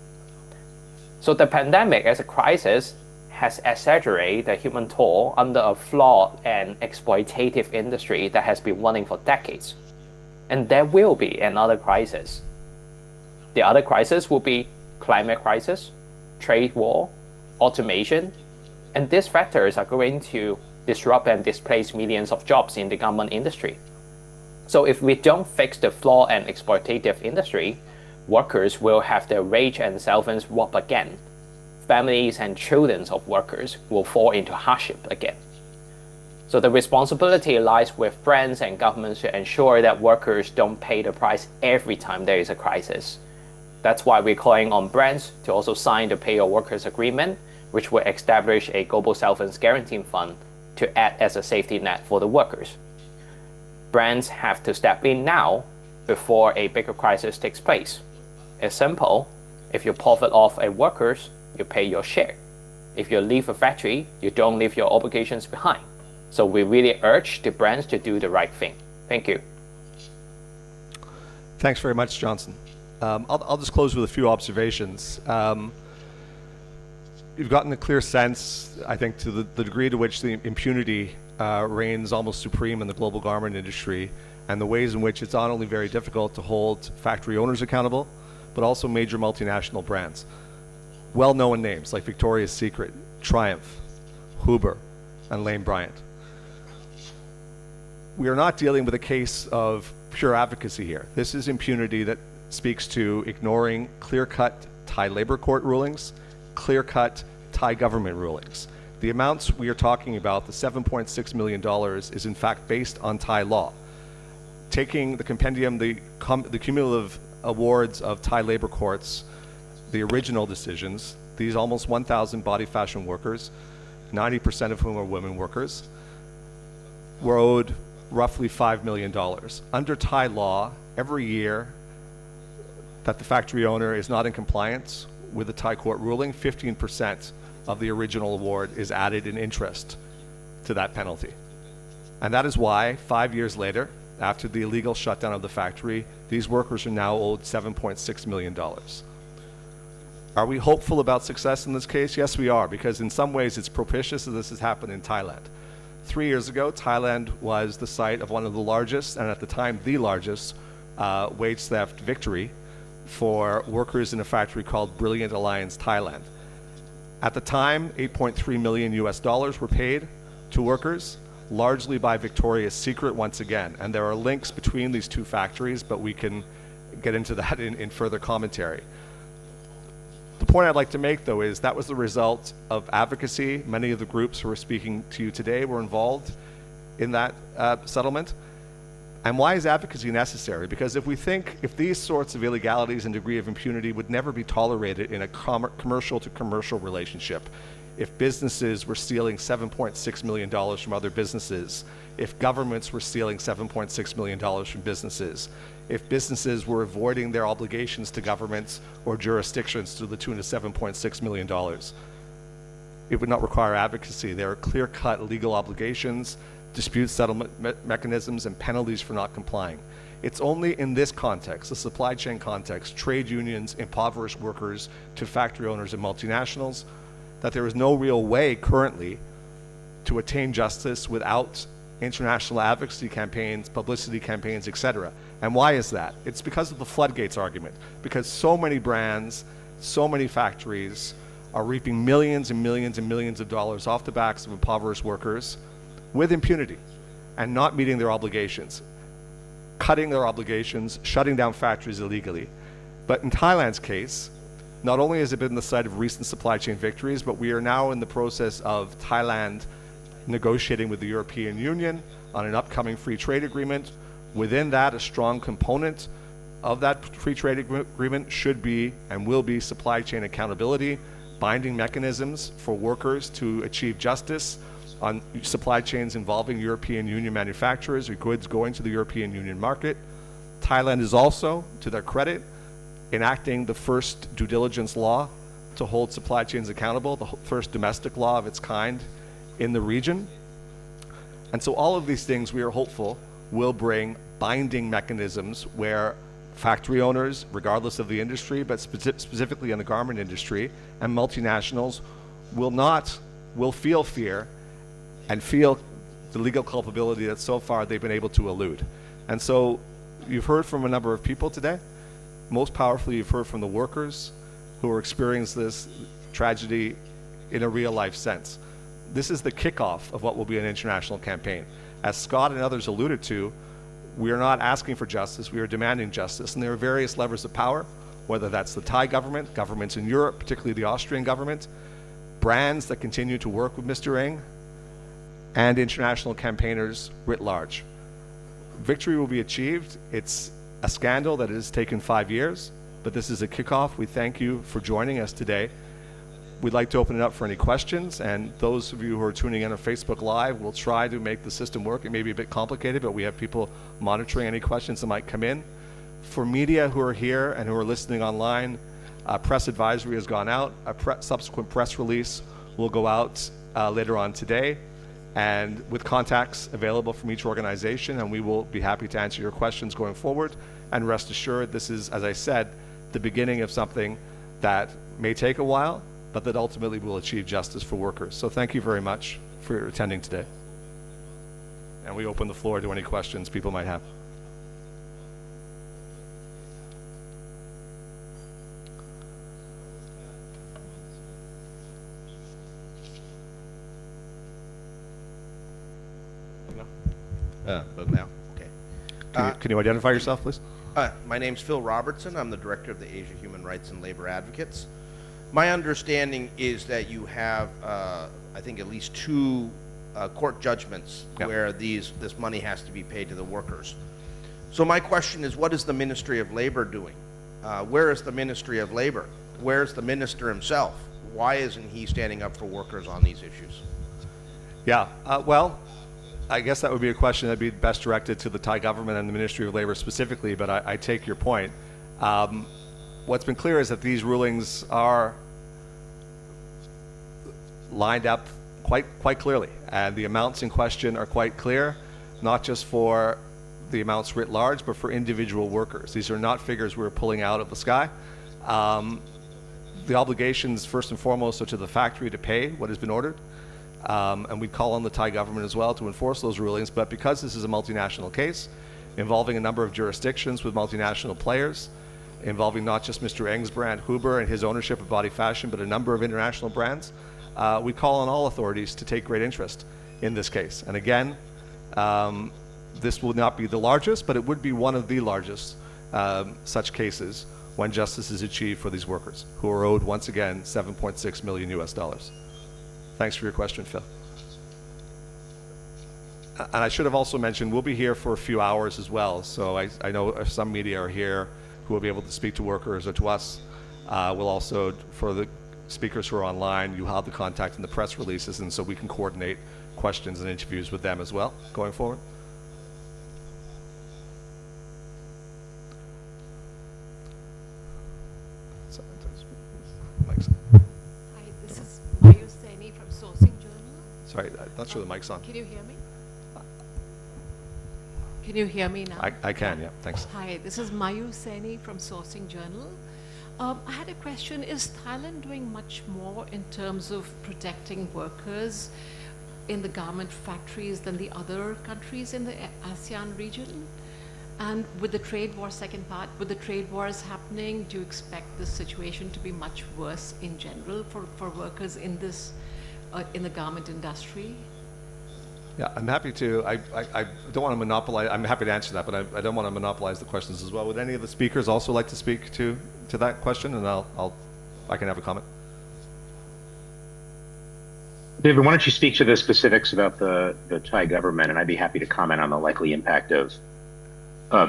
So the pandemic as a crisis has exaggerated the human toll under a flawed and exploitative industry that has been running for decades. And there will be another crisis. The other crisis will be climate crisis, trade war, automation, and these factors are going to disrupt and displace millions of jobs in the garment industry. So if we don't fix the flawed and exploitative industry, workers will have their wage and savings robbed again. Families and children of workers will fall into hardship again. So the responsibility lies with brands and governments to ensure that workers don't pay the price every time there is a crisis. That's why we're calling on brands to also sign the Pay Your Workers Agreement, which will establish a global savings guarantee fund to act as a safety net for the workers. Brands have to step in now before a bigger crisis takes place. It's simple. If you profit off a workers, you pay your share. If you leave a factory, you don't leave your obligations behind. So we really urge the brands to do the right thing. Thank you. Thanks very much, Johnson. I'll just close with a few observations. You've gotten a clear sense, I think, to the degree to which the impunity reigns almost supreme in the global garment industry, and the ways in which it's not only very difficult to hold factory owners accountable, but also major multinational brands. Well-known names like Victoria's Secret, Triumph, Huber, and Lane Bryant. We are not dealing with a case of pure advocacy here. This is impunity that speaks to ignoring clear-cut Thai labor court rulings, clear-cut Thai government rulings. The amounts we are talking about, the $7.6 million, is in fact based on Thai law. Taking the compendium, the cumulative awards of Thai labor courts, the original decisions, these almost 1,000 body fashion workers, 90% of whom are women workers, were owed roughly $5 million. Under Thai law, every year that the factory owner is not in compliance with the Thai court ruling, 15% of the original award is added in interest to that penalty. And that is why 5 years later, after the illegal shutdown of the factory, these workers are now owed $7.6 million. Are we hopeful about success in this case? Yes, we are, because in some ways it's propitious that this has happened in Thailand. 3 years ago, Thailand was the site of one of the largest, and at the time the largest, wage theft victory for workers in a factory called Brilliant Alliance Thailand. At the time, $8.3 million were paid to workers, largely by Victoria's Secret once again. And there are links between these two factories, but we can get into that in further commentary. The point I'd like to make, though, is that was the result of advocacy. Many of the groups who are speaking to you today were involved in that settlement. And why is advocacy necessary? Because if these sorts of illegalities and degree of impunity would never be tolerated in a commercial to commercial relationship, if businesses were stealing $7.6 million from other businesses, if governments were stealing $7.6 million from businesses, if businesses were avoiding their obligations to governments or jurisdictions to the tune of $7.6 million, it would not require advocacy. There are clear-cut legal obligations, dispute settlement mechanisms, and penalties for not complying. It's only in this context, the supply chain context, trade unions impoverish workers to factory owners and multinationals, that there is no real way currently to attain justice without international advocacy campaigns, publicity campaigns, etc. And why is that? It's because of the floodgates argument, because so many brands, so many factories are reaping millions and millions and millions of dollars off the backs of impoverished workers with impunity and not meeting their obligations, cutting their obligations, shutting down factories illegally. But in Thailand's case, not only has it been the site of recent supply chain victories, but we are now in the process of Thailand negotiating with the European Union on an upcoming free trade agreement. Within that, a strong component of that free trade agreement should be and will be supply chain accountability, binding mechanisms for workers to achieve justice on supply chains involving European Union manufacturers or goods going to the European Union market. Thailand is also, to their credit, enacting the first due diligence law to hold supply chains accountable, the first domestic law of its kind in the region. And so all of these things, we are hopeful, will bring binding mechanisms where factory owners, regardless of the industry, but specifically in the garment industry, and multinationals will feel fear and feel the legal culpability that so far they've been able to elude. And so you've heard from a number of people today. Most powerfully, you've heard from the workers who are experiencing this tragedy in a real life sense. This is the kickoff of what will be an international campaign. As Scott and others alluded to, we are not asking for justice, we are demanding justice. And there are various levers of power, whether that's the Thai government, governments in Europe, particularly the Austrian government, brands that continue to work with Mr. Ng, and international campaigners writ large. Victory will be achieved. It's a scandal that has taken 5 years, but this is a kickoff. We thank you for joining us today. We'd like to open it up for any questions, and those of you who are tuning in on Facebook Live, we'll try to make the system work. It may be a bit complicated, but we have people monitoring any questions that might come in. For media who are here and who are listening online, a press advisory has gone out. A subsequent press release will go out later on today, and with contacts available from each organization, and we will be happy to answer your questions going forward. And rest assured, this is, as I said, the beginning of something that may take a while, but that ultimately will achieve justice for workers. So thank you very much for attending today. And we open the floor to any questions people might have. But now, okay. Can you identify yourself, please? My name's Phil Robertson. I'm the director of the Asia Human Rights and Labor Advocates. My understanding is that you have, I think, at least 2 court judgments where this money has to be paid to the workers. So my question is, what is the Ministry of Labor doing? Where is the Ministry of Labor? Where's the minister himself? Why isn't he standing up for workers on these issues? Yeah, well, I guess that would be a question that'd be best directed to the Thai government and the Ministry of Labor specifically, but I take your point. What's been clear is that these rulings are lined up quite clearly, and the amounts in question are quite clear, not just for the amounts writ large, but for individual workers. These are not figures we're pulling out of the sky. The obligations, first and foremost, are to the factory to pay what has been ordered. And we call on the Thai government as well to enforce those rulings. But because this is a multinational case involving a number of jurisdictions with multinational players, involving not just Mr. Ng's brand Huber and his ownership of Body Fashion, but a number of international brands, we call on all authorities to take great interest in this case. And again, this will not be the largest, but it would be one of the largest such cases when justice is achieved for these workers, who are owed, once again, $7.6 million US. Thanks for your question, Phil. And I should have also mentioned, we'll be here for a few hours as well. So I know some media are here who will be able to speak to workers or to us. We'll also, for the speakers who are online, you have the contact in the press releases, and so we can coordinate questions and interviews with them as well going forward. Sorry, I'm not sure the mic's on. Can you hear me? Can you hear me now? I can, yeah, thanks. Hi, this is Mayu Saini from Sourcing Journal. I had a question. Is Thailand doing much more in terms of protecting workers in the garment factories than the other countries in the ASEAN region? And with the trade war, second part, with the trade wars happening, do you expect the situation to be much worse in general for workers in this in the garment industry? Yeah, I'm happy to. I don't want to monopolize. I'm happy to answer that, but I don't want to monopolize the questions as well. Would any of the speakers also like to speak to that question? And I can have a comment. David, why don't you speak to the specifics about the Thai government, and I'd be happy to comment on the likely impact of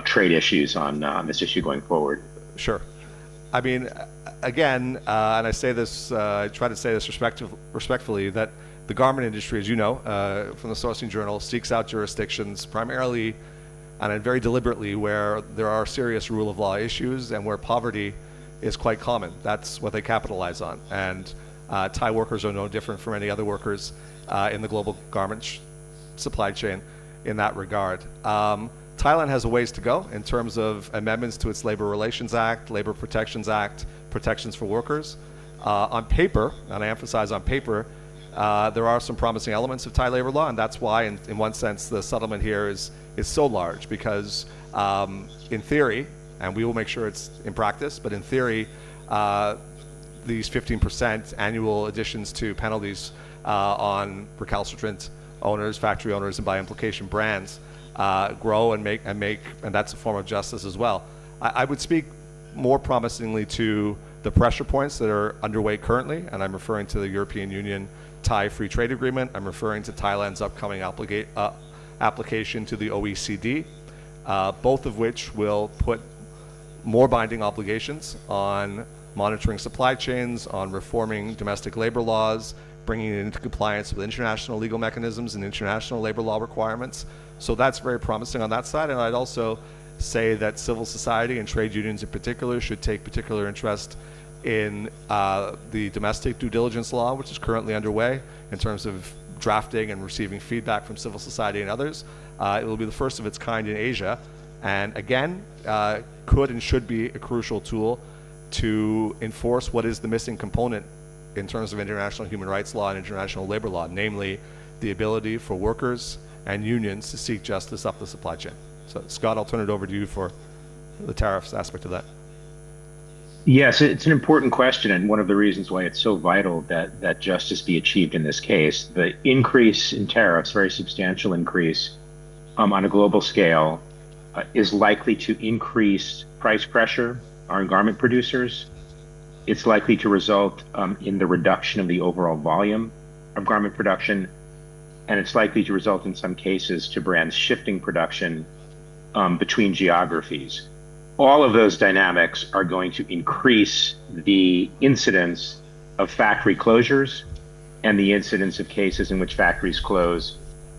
trade issues on this issue going forward. Sure. I mean, again, and I say this, I try to say this respectfully, that the garment industry, as you know, from the Sourcing Journal, seeks out jurisdictions primarily and very deliberately where there are serious rule of law issues and where poverty is quite common. That's what they capitalize on. And Thai workers are no different from any other workers in the global garment supply chain in that regard. Thailand has a ways to go in terms of amendments to its Labor Relations Act, Labor Protections Act, protections for workers. On paper, and I emphasize on paper, there are some promising elements of Thai labor law, and that's why, in one sense, the settlement here is so large, because in theory, and we will make sure it's in practice, but in theory, these 15% annual additions to penalties on recalcitrant owners, factory owners, and by implication brands grow and make, and that's a form of justice as well. I would speak more promisingly to the pressure points that are underway currently, and I'm referring to the European Union Thai Free Trade Agreement. I'm referring to Thailand's upcoming application to the OECD, both of which will put more binding obligations on monitoring supply chains, on reforming domestic labor laws, bringing it into compliance with international legal mechanisms and international labor law requirements. So that's very promising on that side. And I'd also say that civil society and trade unions in particular should take particular interest in the domestic due diligence law, which is currently underway in terms of drafting and receiving feedback from civil society and others. It will be the first of its kind in Asia, and again, could and should be a crucial tool to enforce what is the missing component in terms of international human rights law and international labor law, namely the ability for workers and unions to seek justice up the supply chain. So Scott, I'll turn it over to you for the tariffs aspect of that. Yes, it's an important question, and one of the reasons why it's so vital that justice be achieved in this case. The increase in tariffs, very substantial increase on a global scale, is likely to increase price pressure on garment producers. It's likely to result in the reduction of the overall volume of garment production, and it's likely to result in some cases to brands shifting production between geographies. All of those dynamics are going to increase the incidence of factory closures and the incidence of cases in which factories close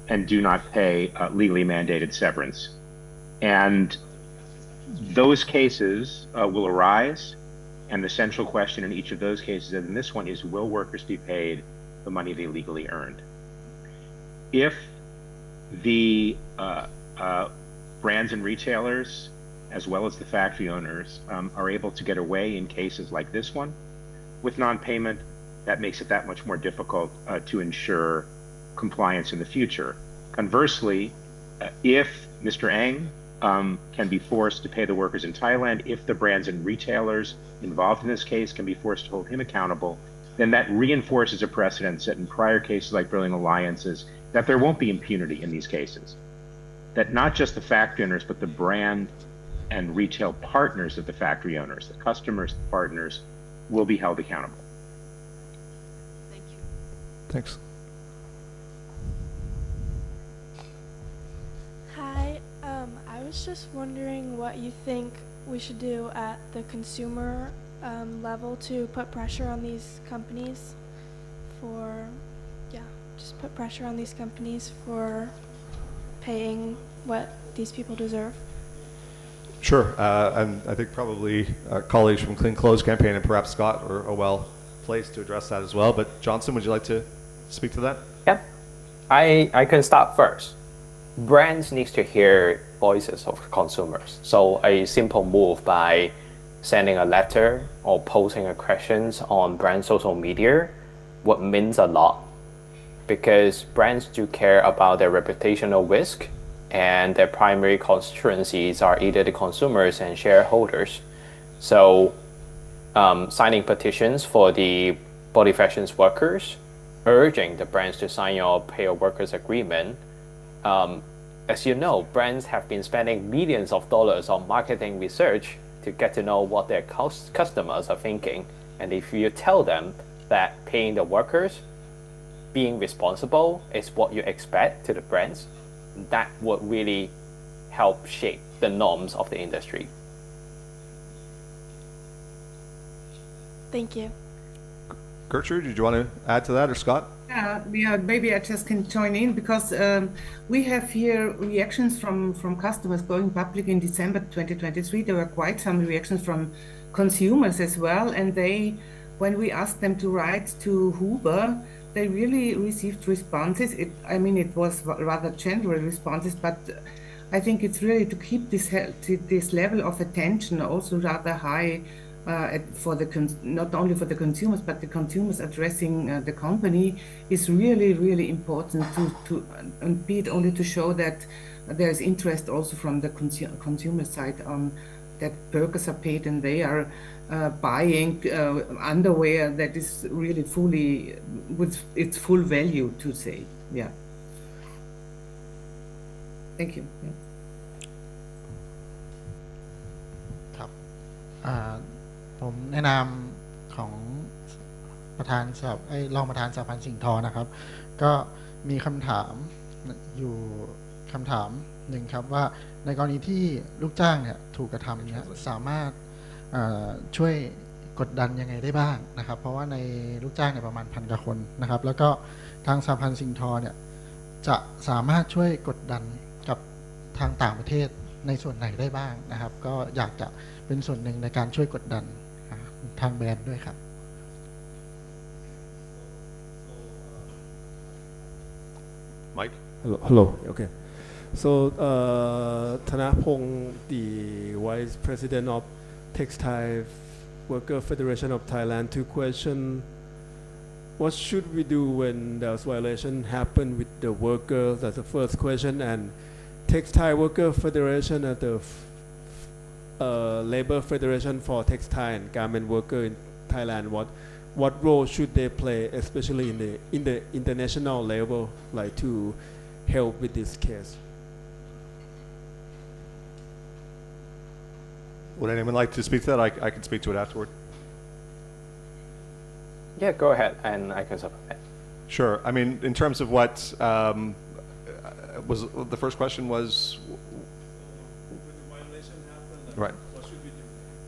and do not pay legally mandated severance. And those cases will arise, and the central question in each of those cases, and in this one, is will workers be paid the money they legally earned? If the brands and retailers, as well as the factory owners, are able to get away in cases like this one with non-payment, that makes it that much more difficult to ensure compliance in the future. Conversely, if Mr. Ang can be forced to pay the workers in Thailand, if the brands and retailers involved in this case can be forced to hold him accountable, then that reinforces a precedent set in prior cases like Brilliant Alliances that there won't be impunity in these cases. That not just the factory owners, but the brand and retail partners of the factory owners, the customers, the partners, will be held accountable. Thank you. Thanks. Hi, I was just wondering what you think we should do at the consumer level to put pressure on these companies just put pressure on these companies for paying what these people deserve. Sure, and I think probably colleagues from Clean Clothes Campaign and perhaps Scott are well placed to address that as well. But Johnson, would you like to speak to that? Yeah, I can start first. Brands need to hear voices of consumers. So a simple move by sending a letter or posting a questions on brand social media would means a lot, because brands do care about their reputational risk, and their primary constituencies are either the consumers and shareholders. So signing petitions for the body fashions workers, urging the brands to sign your pay of workers agreement. As you know, brands have been spending millions of dollars on marketing research to get to know what their customers are thinking. And if you tell them that paying the workers, being responsible is what you expect to the brands, that would really help shape the norms of the industry. Thank you. Gertrude, did you want to add to that, or Scott? Yeah, maybe I just can join in because we have here reactions from customers going public in December 2023. There were quite some reactions from consumers as well, and when we asked them to write to Huber, they really received responses. It was rather general responses, but I think it's really to keep this level of attention also rather high not only for the consumers, but the consumers addressing the company is really, really important and be it only to show that there's interest also from the consumer side that workers are paid and they are buying underwear that is really fully with its full value, to say. Yeah. Thank you. Yeah. ครับผมแนะนำของประธานรองประธานสหพันธ์สิ่งทอนะครับก็มีคำถามอยู่คำถามหนึ่งครับว่าในกรณีที่ลูกจ้างเนี่ยถูกกระทำเนี่ยสามารถช่วยกดดันยังไงได้บ้างนะครับเพราะว่าในลูกจ้างเนี่ยประมาณ1,000 กว่าคนนะครับแล้วก็ทางสหพันธ์สิ่งทอเนี่ยจะสามารถช่วยกดดันกับทางต่างประเทศในส่วนไหนได้บ้างนะครับก็อยากจะเป็นส่วนหนึ่งในการช่วยกดดันทางแบรนด์ด้วยครับ Mike? Hello. Okay. So, Thanapong, the Vice President of Textile Worker Federation of Thailand, to question what should we do when there's violation happen with the workers? That's the first question. And Textile Worker Federation at the Labor Federation for Textile and Garment Worker in Thailand, what role should they play, especially in the international level, like to help with this case? Would anyone like to speak to that? I can speak to it afterward. Yeah, go ahead, and I can supplement. Sure. I mean, in terms of what was the first question was. Right.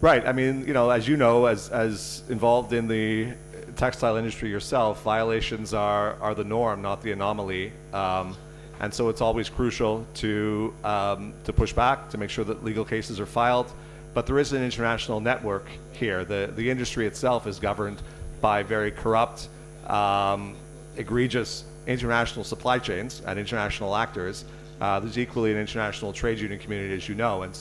Right. I mean, as you know, as involved in the textile industry yourself, violations are the norm, not the anomaly. And so it's always crucial to push back, to make sure that legal cases are filed. But there is an international network here. The industry itself is governed by very corrupt, egregious international supply chains and international actors. There's equally an international trade union community, as you know, and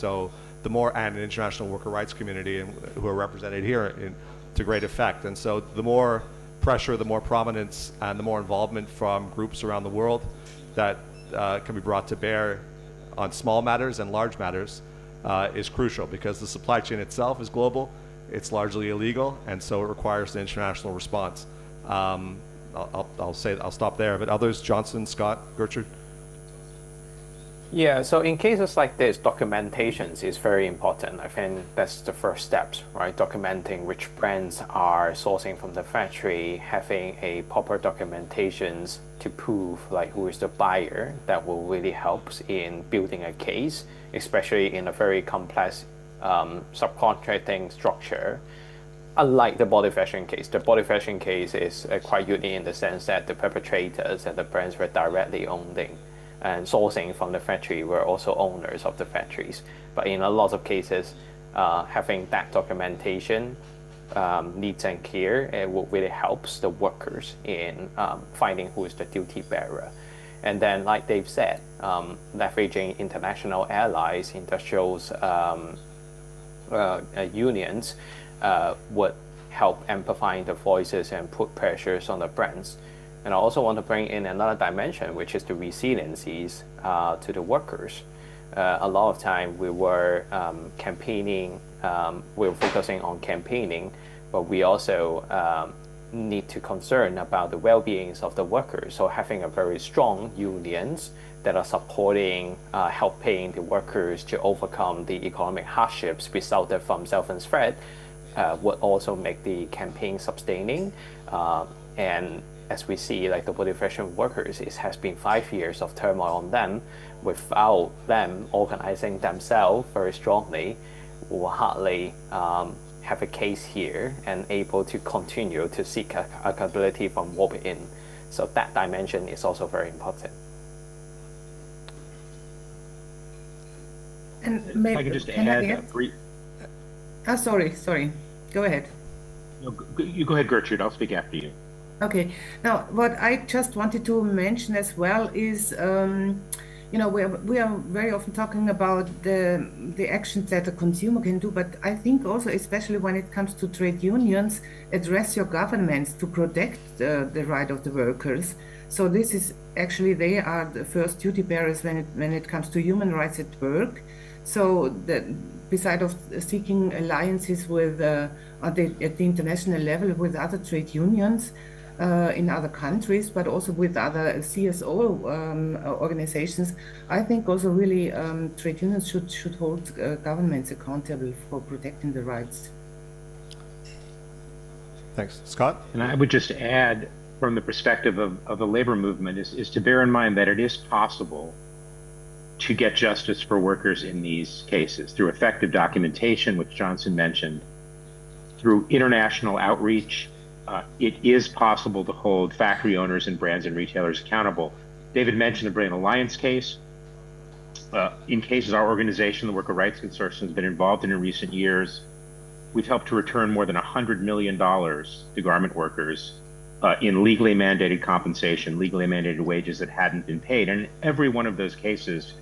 an international worker rights community who are represented here to great effect. And so the more pressure, the more prominence, and the more involvement from groups around the world that can be brought to bear on small matters and large matters is crucial, because the supply chain itself is global, it's largely illegal, and so it requires an international response. I'll stop there, but others, Johnson, Scott, Gertrude? Yeah, so in cases like this, documentations is very important. I think that's the first steps, right? Documenting which brands are sourcing from the factory, having a proper documentations to prove like who is the buyer, that will really help in building a case, especially in a very complex subcontracting structure. Unlike the body fashion case, the body fashion case is quite unique in the sense that the perpetrators and the brands were directly owning and sourcing from the factory were also owners of the factories. But in a lot of cases, having that documentation neat and clear, it will really helps the workers in finding who is the duty bearer. And then, like Dave said, leveraging international allies, industrials, unions would help amplifying the voices and put pressures on the brands. And I also want to bring in another dimension, which is the resiliencies to the workers. A lot of time we were campaigning, we were focusing on campaigning, but we also need to concern about the well-beings of the workers. So having a very strong unions that are supporting, helping the workers to overcome the economic hardships resulted from severance threat would also make the campaign sustaining and as we see, like the body fashion workers, it has been 5 years of turmoil on them. Without them organizing themselves very strongly, we will hardly have a case here and able to continue to seek accountability from what we're in. So that dimension is also very important. And If maybe I can just can I add a add? brief. Sorry. Go ahead. No, you go ahead, Gertrude. I'll speak after you. Okay. Now, what I just wanted to mention as well is, we are very often talking about the actions that a consumer can do, but I think also, especially when it comes to trade unions, address your governments to protect the right of the workers. So this is actually, they are the first duty bearers when it comes to human rights at work. So beside of seeking alliances with at the international level with other trade unions in other countries, but also with other CSO organizations, I think also really trade unions should hold governments accountable for protecting the rights. Thanks. Scott? And I would just add, from the perspective of the labor movement, is to bear in mind that it is possible to get justice for workers in these cases through effective documentation, which Johnson mentioned, through international outreach. It is possible to hold factory owners and brands and retailers accountable. David mentioned the Bryant Alliance case. In cases our organization, the Worker Rights Consortium, has been involved in recent years, we've helped to return more than $100 million to garment workers in legally mandated compensation, legally mandated wages that hadn't been paid. And in every one of those cases,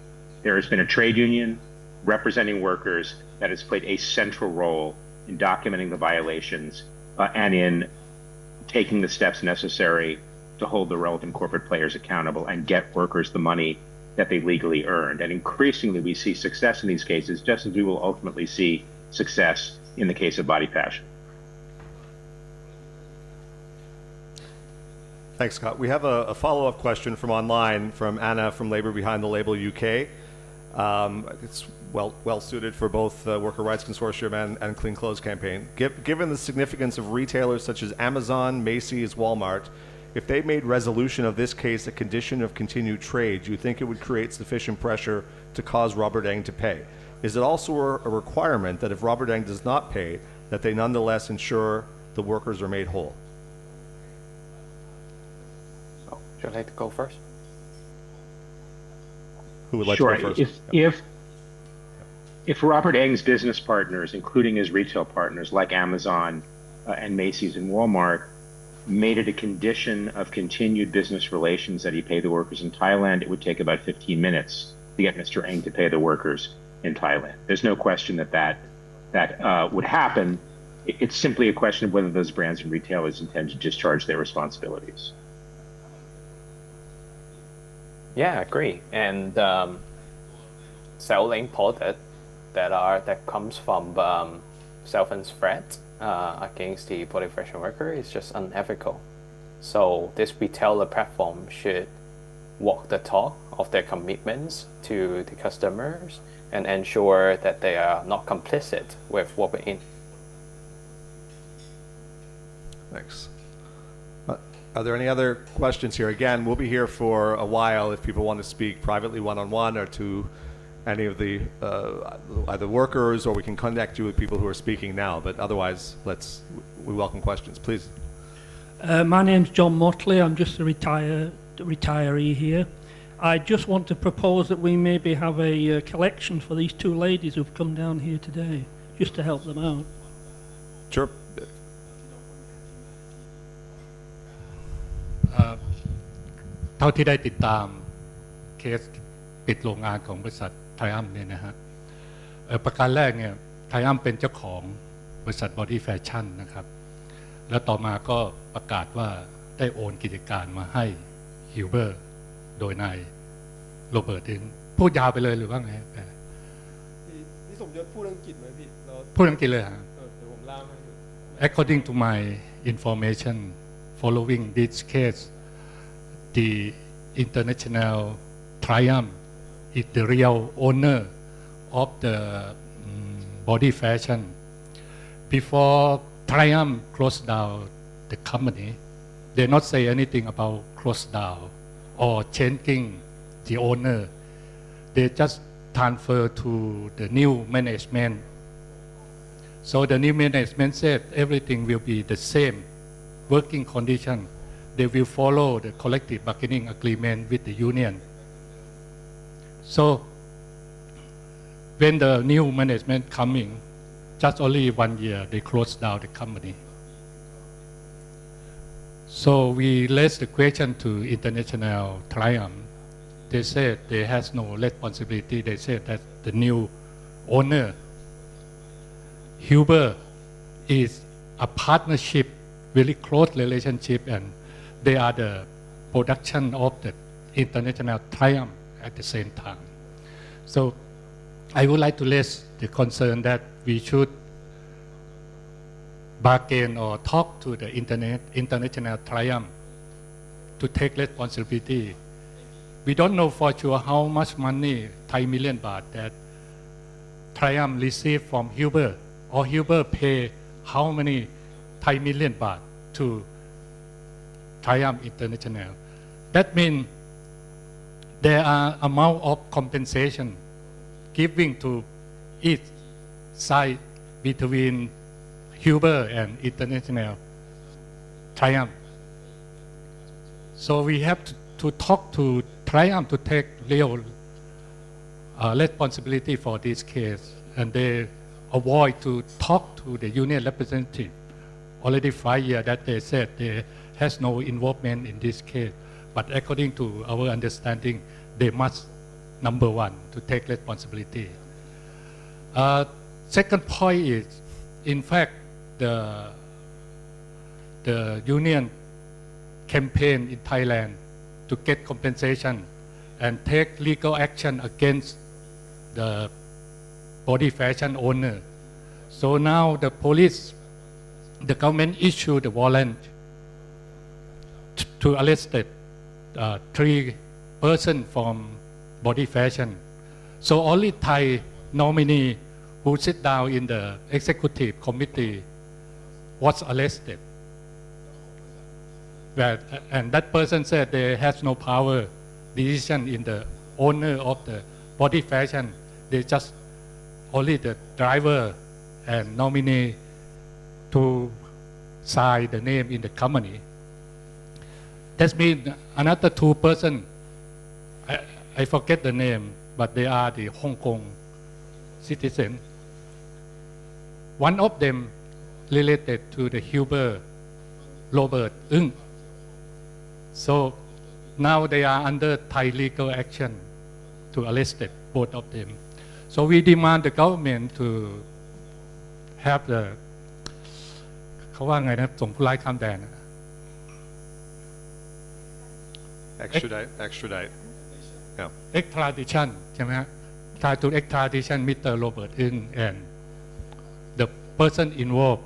there has been a trade union representing workers that has played a central role in documenting the violations and in taking the steps necessary to hold the relevant corporate players accountable and get workers the money that they legally earned. And increasingly, we see success in these cases, just as we will ultimately see success in the case of body fashion. Thanks, Scott. We have a follow-up question from online from Anna from Labour Behind the Label UK. It's well suited for both the Worker Rights Consortium and Clean Clothes Campaign. Given the significance of retailers such as Amazon, Macy's, Walmart, if they made resolution of this case a condition of continued trade, do you think it would create sufficient pressure to cause Robert Eng to pay? Is it also a requirement that if Robert Eng does not pay, that they nonetheless ensure the workers are made whole? So, should I go first? Who would like Sure. to go first? If Robert Eng's business partners, including his retail partners like Amazon and Macy's and Walmart, made it a condition of continued business relations that he pay the workers in Thailand, it would take about 15 minutes to get Mr. Eng to pay the workers in Thailand. There's no question that would happen. It's simply a question of whether those brands and retailers intend to discharge their responsibilities. Yeah, I agree. And selling product that comes from severance threat against the body fashion worker is just unethical. So this retailer platform should walk the talk of their commitments to the customers and ensure that they are not complicit with what we're in. Thanks. Are there any other questions here? Again, we'll be here for a while if people want to speak privately one-on-one or to any of the either workers, or we can connect you with people who are speaking now. But otherwise, we welcome questions. Please. My name's John Motley. I'm just a retiree here. I just want to propose that we maybe have a collection for these two ladies who've come down here today, just to help them out. Sure. เท่าที่ได้ติดตามเคสปิดโรงงานของบริษัทไทอัมเนี่ยนะฮะประการแรกเนี่ยไทอัมเป็นเจ้าของบริษัท Body Fashion นะครับแล้วต่อมาก็ประกาศว่าได้โอนกิจการมาให้ฮิวเบอร์โดยนายโรเบิร์ตเองพูดยาวไปเลยหรือว่าไงพี่สมยศพูดอังกฤษไหมพี่พูดอังกฤษเลยฮะ เดี๋ยวผมล่ามให้ According to my information following this case the international Triumph is the real owner of the body fashion. Before Triumph closed down the company, they not say anything about close down or changing the owner. They just transfer to the new management. So the new management said everything will be the same working condition. They will follow the collective bargaining agreement with the union. So when the new management coming, just only 1 year, they closed down the company. So we raised the question to International Triumph. They said they has no responsibility. They said that the new owner, Huber, is a partnership, very close relationship, and they are the production of the International Triumph at the same time. So I would like to raise the concern that we should bargain or talk to the International Triumph to take responsibility. We don't know for sure how much money, Thai million baht, that Triumph received from Huber, or Huber pay how many Thai million baht to Triumph International. That means there are amount of compensation giving to each side between Huber and International Triumph. So we have to talk to Triumph to take real responsibility for this case, and they avoid to talk to the union representative. Already 5 years that they said they has no involvement in this case, but according to our understanding, they must, number one, to take responsibility. Second point is, in fact, the union campaign in Thailand to get compensation and take legal action against the body fashion owner. So now the police, the government issued the warrant to arrest 3 persons from body fashion. So only Thai nominee who sit down in the executive committee was arrested. And that person said they has no power decision in the owner of the body fashion. They just only the driver and nominee to sign the name in the company. That means another 2 persons, I forget the name, but they are the Hong Kong citizen. One of them related to the Huber, Robert Ng. So now they are under Thai legal action to arrest both of them. So we demand the government to have the เขาว่าไงนะส่งผู้ร้ายข้ามแดน extradite yeah. extradition ใช่ไหมฮะ try to extradition Mr. Robert Ng and the person involved.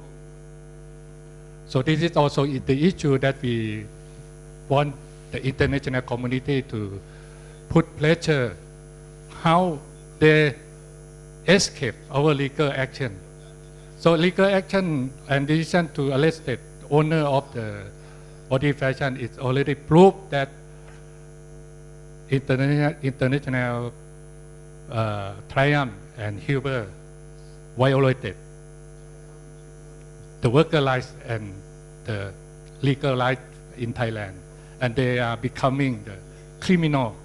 So this is also the issue that we want the international community to put pressure how they escape our legal action. So legal action and decision to arrest the owner of the body fashion is already proved that international Triumph and Huber violated the worker rights and the legal rights in Thailand, and they are becoming the criminal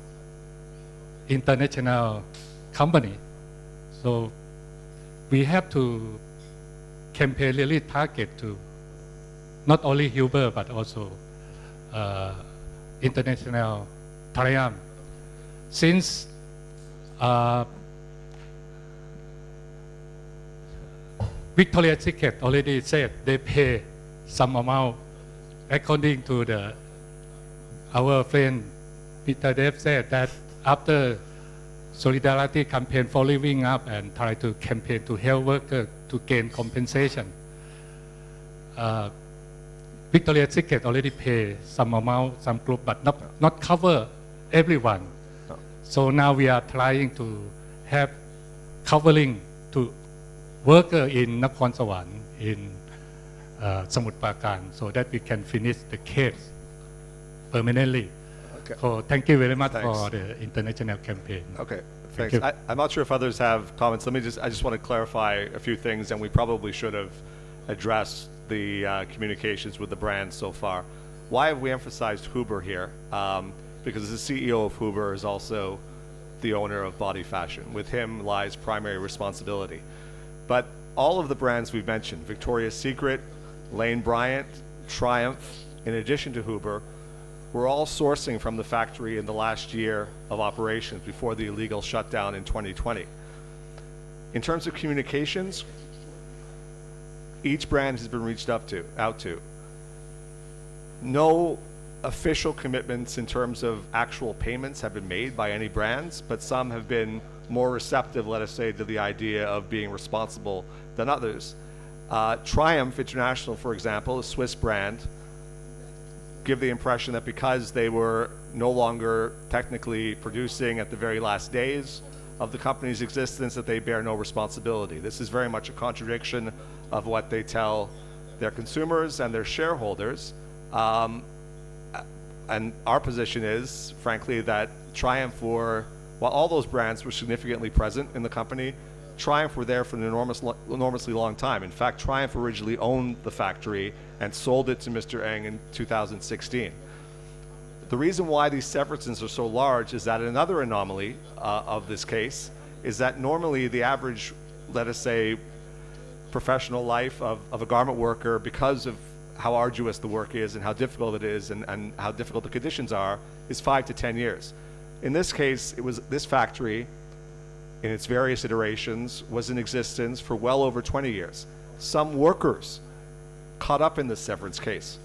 international company. So we have to campaign really target to not only Huber but also international Triumph. Since Victoria's Secret already said they pay some amount according to our friend Peter Dev said that after solidarity campaign following up and try to campaign to help workers to gain compensation. Victoria's Secret already pay some amount, some group, but not cover everyone. No. So now we are trying to have covering to worker in Nakhon Sawan, in Samut Prakan, so that we can finish the case permanently. Okay. So thank you very much Thanks. for the international campaign. Okay, Thank thanks. you. I'm not sure if others have comments. I just want to clarify a few things, and we probably should have addressed the communications with the brand so far. Why have we emphasized Huber here? Because the CEO of Huber is also the owner of Body Fashion. With him lies primary responsibility. But all of the brands we've mentioned, Victoria's Secret, Lane Bryant, Triumph, in addition to Huber, were all sourcing from the factory in the last year of operations before the illegal shutdown in 2020. In terms of communications, each brand has been reached out to. No official commitments in terms of actual payments have been made by any brands, but some have been more receptive, let us say, to the idea of being responsible than others. Triumph International, for example, a Swiss brand, give the impression that because they were no longer technically producing at the very last days of the company's existence, that they bear no responsibility. This is very much a contradiction of what they tell their consumers and their shareholders. And our position is, frankly, that Triumph while all those brands were significantly present in the company, Triumph were there for an enormously long time. In fact, Triumph originally owned the factory and sold it to Mr. Eng in 2016. The reason why these severances are so large is that another anomaly of this case is that normally the average, let us say, professional life of a garment worker, because of how arduous the work is and how difficult it is and how difficult the conditions are, is 5 to 10 years. In this case, this factory, in its various iterations, was in existence for well over 20 years. Some workers caught up in this severance case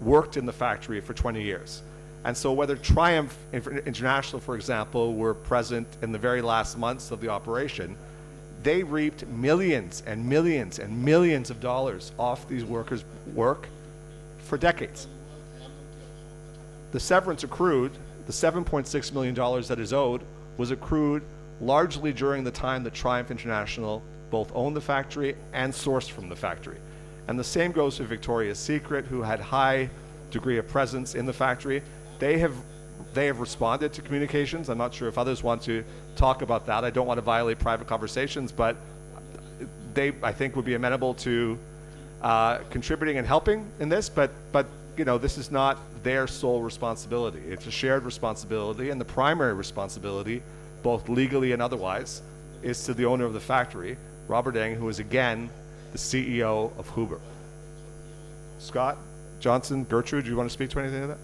worked in the factory for 20 years. And so whether Triumph International, for example, were present in the very last months of the operation, they reaped millions and millions and millions of dollars off these workers' work for decades. The severance accrued, the $7.6 million that is owed, was accrued largely during the time that Triumph International both owned the factory and sourced from the factory. And the same goes for Victoria's Secret, who had high degree of presence in the factory. They have responded to communications. I'm not sure if others want to talk about that. I don't want to violate private conversations, but they, I think, would be amenable to contributing and helping in this. But this is not their sole responsibility. It's a shared responsibility, and the primary responsibility, both legally and otherwise, is to the owner of the factory, Robert Eng, who is again the CEO of Huber. Scott, Johnson, Gertrude, do you want to speak to anything of that?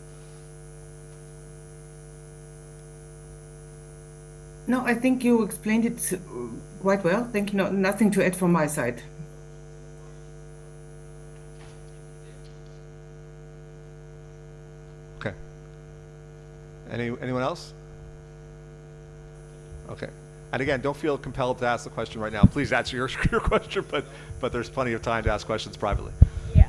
No, I think you explained it quite well. Thank you. No, nothing to add from my side. Okay. Anyone else? Okay. And again, don't feel compelled to ask the question right now. Please answer your question, but there's plenty of time to ask questions privately. Yeah.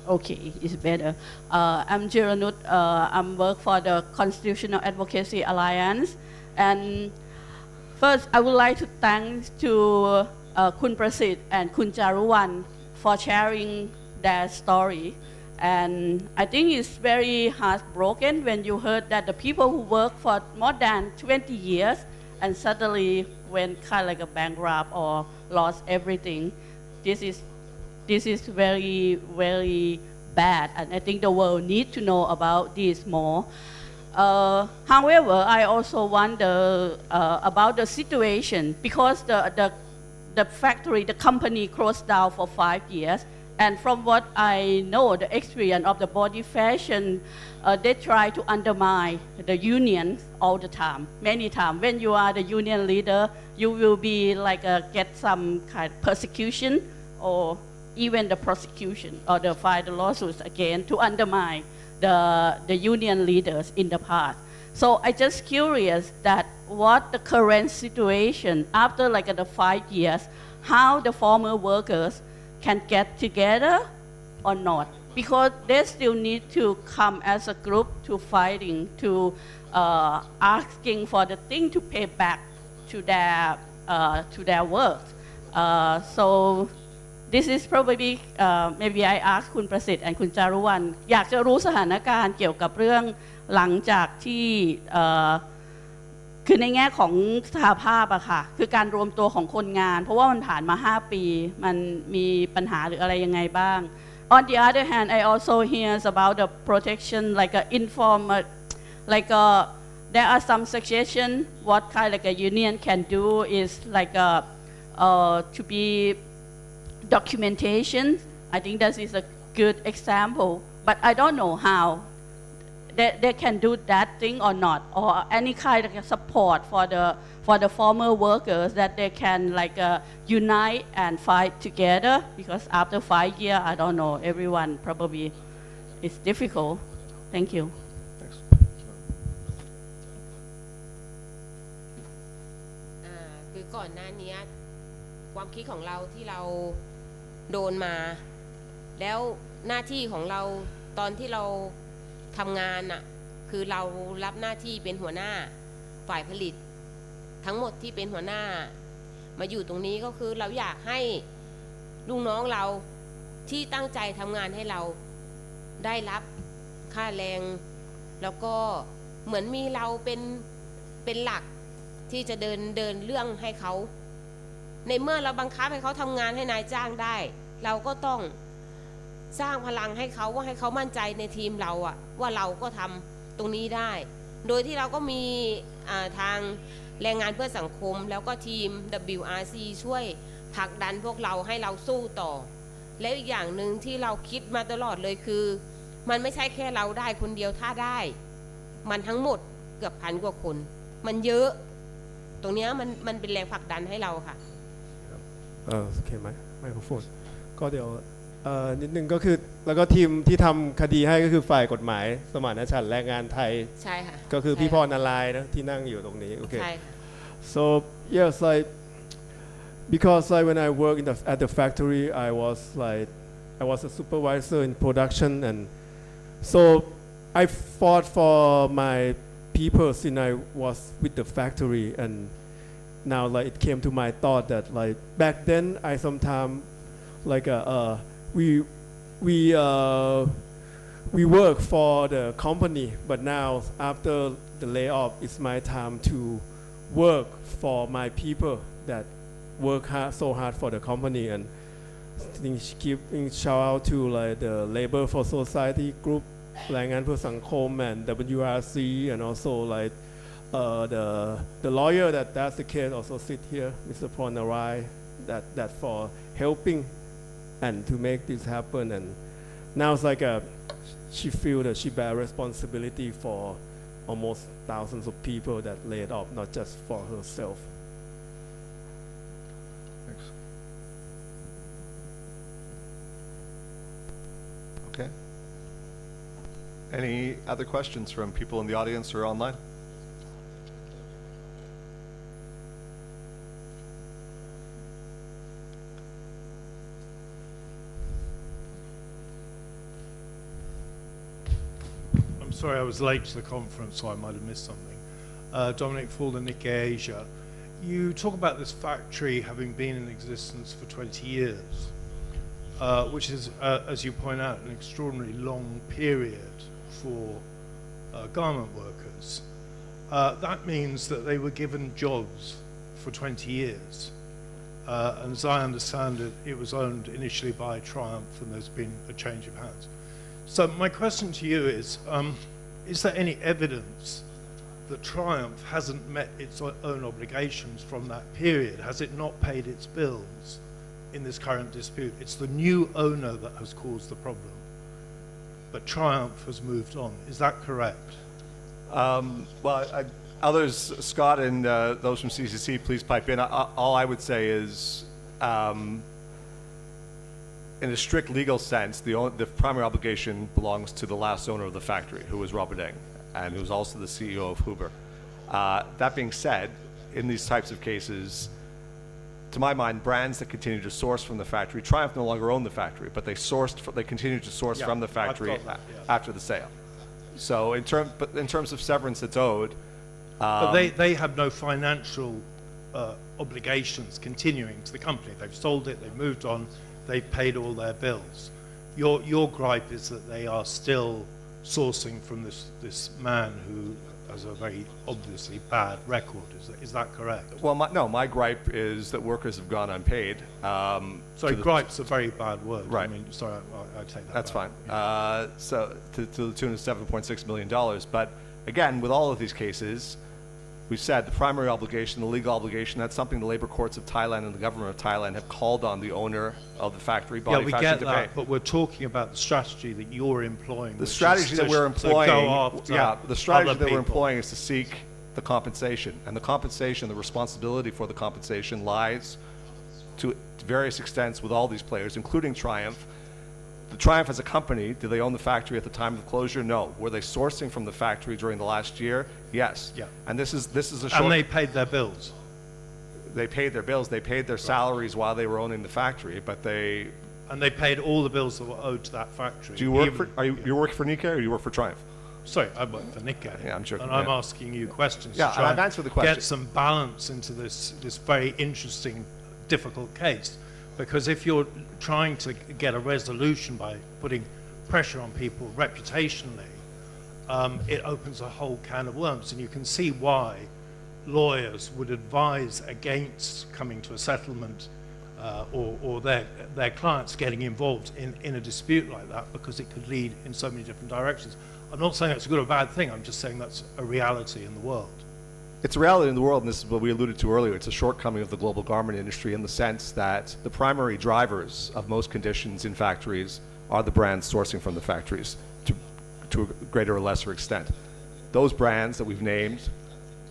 Okay, it's better. I'm Jiranut. I work for the Constitutional Advocacy Alliance. And first, I would like to thank to Kun Prasit and Kun Jaruwan for sharing their story. And I think it's very heartbroken when you heard that the people who work for more than 20 years and suddenly went kind of like a bankrupt or lost everything. This is very, very bad, and I think the world needs to know about this more. However, I also wonder about the situation because the factory, the company closed down for 5 years. And from what I know, the experience of the Body Fashion, they try to undermine the union all the time, many times. When you are the union leader, you will be like get some kind of persecution or even the prosecution or the file the lawsuits again to undermine the union leaders in the past. So I just curious that what the current situation after like the 5 years, how the former workers can get together or not, because they still need to come as a group to fighting, to asking for the thing to pay back to their work. So This is probably maybe I ask คุณประสิทธิ์ and คุณจารุวรรณอยากจะรู้สถานการณ์เกี่ยวกับเรื่องหลังจากที่คือในแง่ของสหภาพอะค่ะคือการรวมตัวของคนงานเพราะว่ามันผ่านมา5 ปีมันมีปัญหาหรืออะไรยังไงบ้าง On the other hand I also hear about the protection like a informal like a there are some suggestion what kind like a union can do is like a to be documentation I think that is a good example but I don't know how they can do that thing or not or any kind of support for the former workers that they can like unite and fight together because after 5 years I don't know everyone probably it's difficult thank you Thanks. คือก่อนหน้านี้ความคิดของเราที่เราโดนมาแล้วหน้าที่ของเราตอนที่เราทำงานน่ะคือเรารับหน้าที่เป็นหัวหน้าฝ่ายผลิตทั้งหมดที่เป็นหัวหน้ามาอยู่ตรงนี้ก็คือเราอยากให้ลูกน้องเราที่ตั้งใจทำงานให้เราได้รับค่าแรงแล้วก็เหมือนมีเราเป็นหลักที่จะเดินเรื่องให้เขาในเมื่อเราบังคับให้เขาทำงานให้นายจ้างได้เราก็ต้องสร้างพลังให้เขาว่าให้เขามั่นใจในทีมเราอะว่าเราก็ทำตรงนี้ได้โดยที่เราก็มีทางแรงงานเพื่อสังคมแล้วก็ทีม WRC ช่วยผลักดันพวกเราให้เราสู้ต่อแล้วอีกอย่างหนึ่งที่เราคิดมาตลอดเลยคือมันไม่ใช่แค่เราได้คนเดียวถ้าได้มันทั้งหมดเกือบ1,000 กว่าคนมันเยอะตรงนี้มันเป็นแรงผลักดันให้เราค่ะโอเคไหมไมโครโฟนก็เดี๋ยวนิดนึงก็คือแล้วก็ทีมที่ทำคดีให้ก็คือฝ่ายกฎหมายสมานฉันท์แรงงานไทยใช่ค่ะก็คือพี่พรนารายณ์นะที่นั่งอยู่ตรงนี้โอเค ใช่ค่ะ so yes like because like when I work at the factory I was a supervisor in production and so I fought for my people since I was with the factory and now like it came to my thought that like back then I sometimes like we work for the company but now after the layoff it's my time to work for my people that work so hard for the company and giving shout out to like the Labor for Society group แรงงานเพื่อสังคม and WRC and also like the lawyer that's the case also sit here Mr. Pornarai that for helping and to make this happen and now it's like she feel that she bear responsibility for almost thousands of people that laid off not just for herself. Thanks. Okay. Any other questions from people in the audience or online? Sorry, I was late to the conference, so I might have missed something. Dominic Fuller, Nikkei Asia. You talk about this factory having been in existence for 20 years, which is, as you point out, an extraordinarily long period for garment workers. That means that they were given jobs for 20 years. And as I understand it, it was owned initially by Triumph, and there's been a change of hands. So my question to you is there any evidence that Triumph hasn't met its own obligations from that period? Has it not paid its bills in this current dispute? It's the new owner that has caused the problem, but Triumph has moved on. Is that correct? Others, Scott and those from CCC, please pipe in. All I would say is in a strict legal sense, the primary obligation belongs to the last owner of the factory, who was Robert Eng, and who was also the CEO of Huber. That being said, in these types of cases, to my mind, brands that continue to source from the factory, Triumph no longer own the factory, but they continue to source from the factory after the sale. So in terms of severance that's owed, but they have no financial obligations continuing to the company. They've sold it, they've moved on. they've paid all their bills. Your gripe is that they are still sourcing from this man who has a very obviously bad record. Is that correct? Well, my gripe is that workers have gone unpaid. Sorry, gripe's a very bad word. Right. I mean, sorry, I take that That's back. fine. Yeah. So to the tune of $7.6 million. But again, with all of these cases, we've said the primary obligation, the legal obligation, that's something the labor courts of Thailand and the government of Thailand have called on the owner of the factory, Body we Fashion, get to that, pay. but we're talking about the strategy that you're employing. The strategy that we're employing, the strategy that we're people. employing is to seek the compensation, and the compensation, the responsibility for the compensation lies to various extents with all these players, including Triumph. The Triumph as a company, did they own the factory at the time of the closure? No. Were they sourcing from the factory during the last year? Yes. Yeah. And this is a short. And they paid their bills. They paid their bills. They paid their salaries while they were owning the factory, but they. And they paid all the bills that were owed to that factory. Do you work for? You work for Nikkei or you work for Triumph? Sorry, I work for Nikkei. Yeah, I'm sure. And I'm asking you questions Yeah, to try I've answered the question. get some balance into this very interesting, difficult case. Because if you're trying to get a resolution by putting pressure on people reputationally, it opens a whole can of worms. And you can see why lawyers would advise against coming to a settlement or their clients getting involved in a dispute like that, because it could lead in so many different directions. I'm not saying it's a good or bad thing, I'm just saying that's a reality in the world. It's a reality in the world, and this is what we alluded to earlier. It's a shortcoming of the global garment industry in the sense that the primary drivers of most conditions in factories are the brands sourcing from the factories to a greater or lesser extent. Those brands that we've named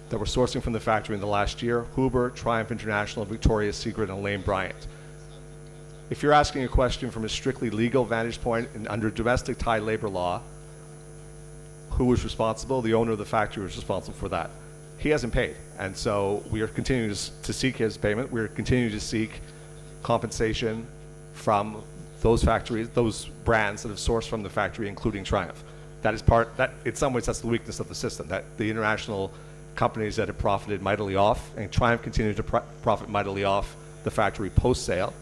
that were sourcing from the factory in the last year, Huber, Triumph International, Victoria's Secret, and Lane Bryant. If you're asking a question from a strictly legal vantage point and under domestic Thai labor law, who was responsible? The owner of the factory was responsible for that. He hasn't paid, and so we are continuing to seek his payment. We're continuing to seek compensation from those factories, those brands that have sourced from the factory, including Triumph. That is in some ways, that's the weakness of the system, that the international companies that have profited mightily off, and Triumph continues to profit mightily off the factory post-sale,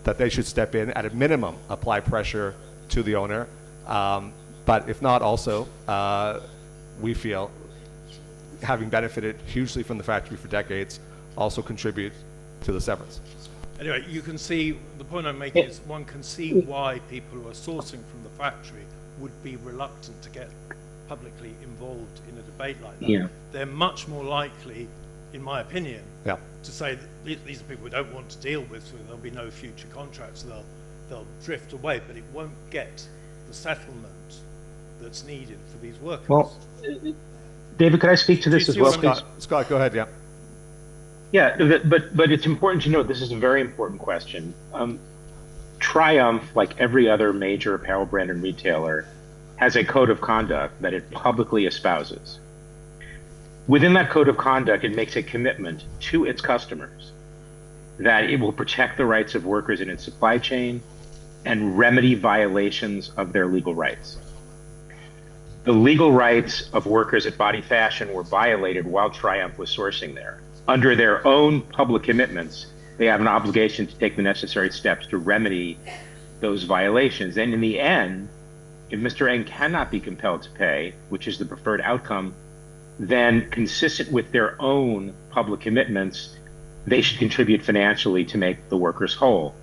that they should step in, at a minimum, apply pressure to the owner. But if not, also, we feel, having benefited hugely from the factory for decades, also contribute to the severance. Anyway, you can see, the point I'm making is one can see why people who are sourcing from the factory would be reluctant to get publicly involved in a debate like that. Yeah. They're much more likely, in my opinion, Yeah. to say that these are people we don't want to deal with, so there'll be no future contracts, they'll drift away, but it won't get the settlement that's needed for these workers. Well, David, could I speak to this as well, please? Scott, go ahead, yeah. Yeah, but it's important to note this is a very important question. Triumph, like every other major apparel brand and retailer, has a code of conduct that it publicly espouses. Within that code of conduct, it makes a commitment to its customers that it will protect the rights of workers in its supply chain and remedy violations of their legal rights. The legal rights of workers at Body Fashion were violated while Triumph was sourcing there. Under their own public commitments, they have an obligation to take the necessary steps to remedy those violations. And in the end, if Mr. Ng cannot be compelled to pay, which is the preferred outcome, then consistent with their own public commitments, they should contribute financially to make the workers whole.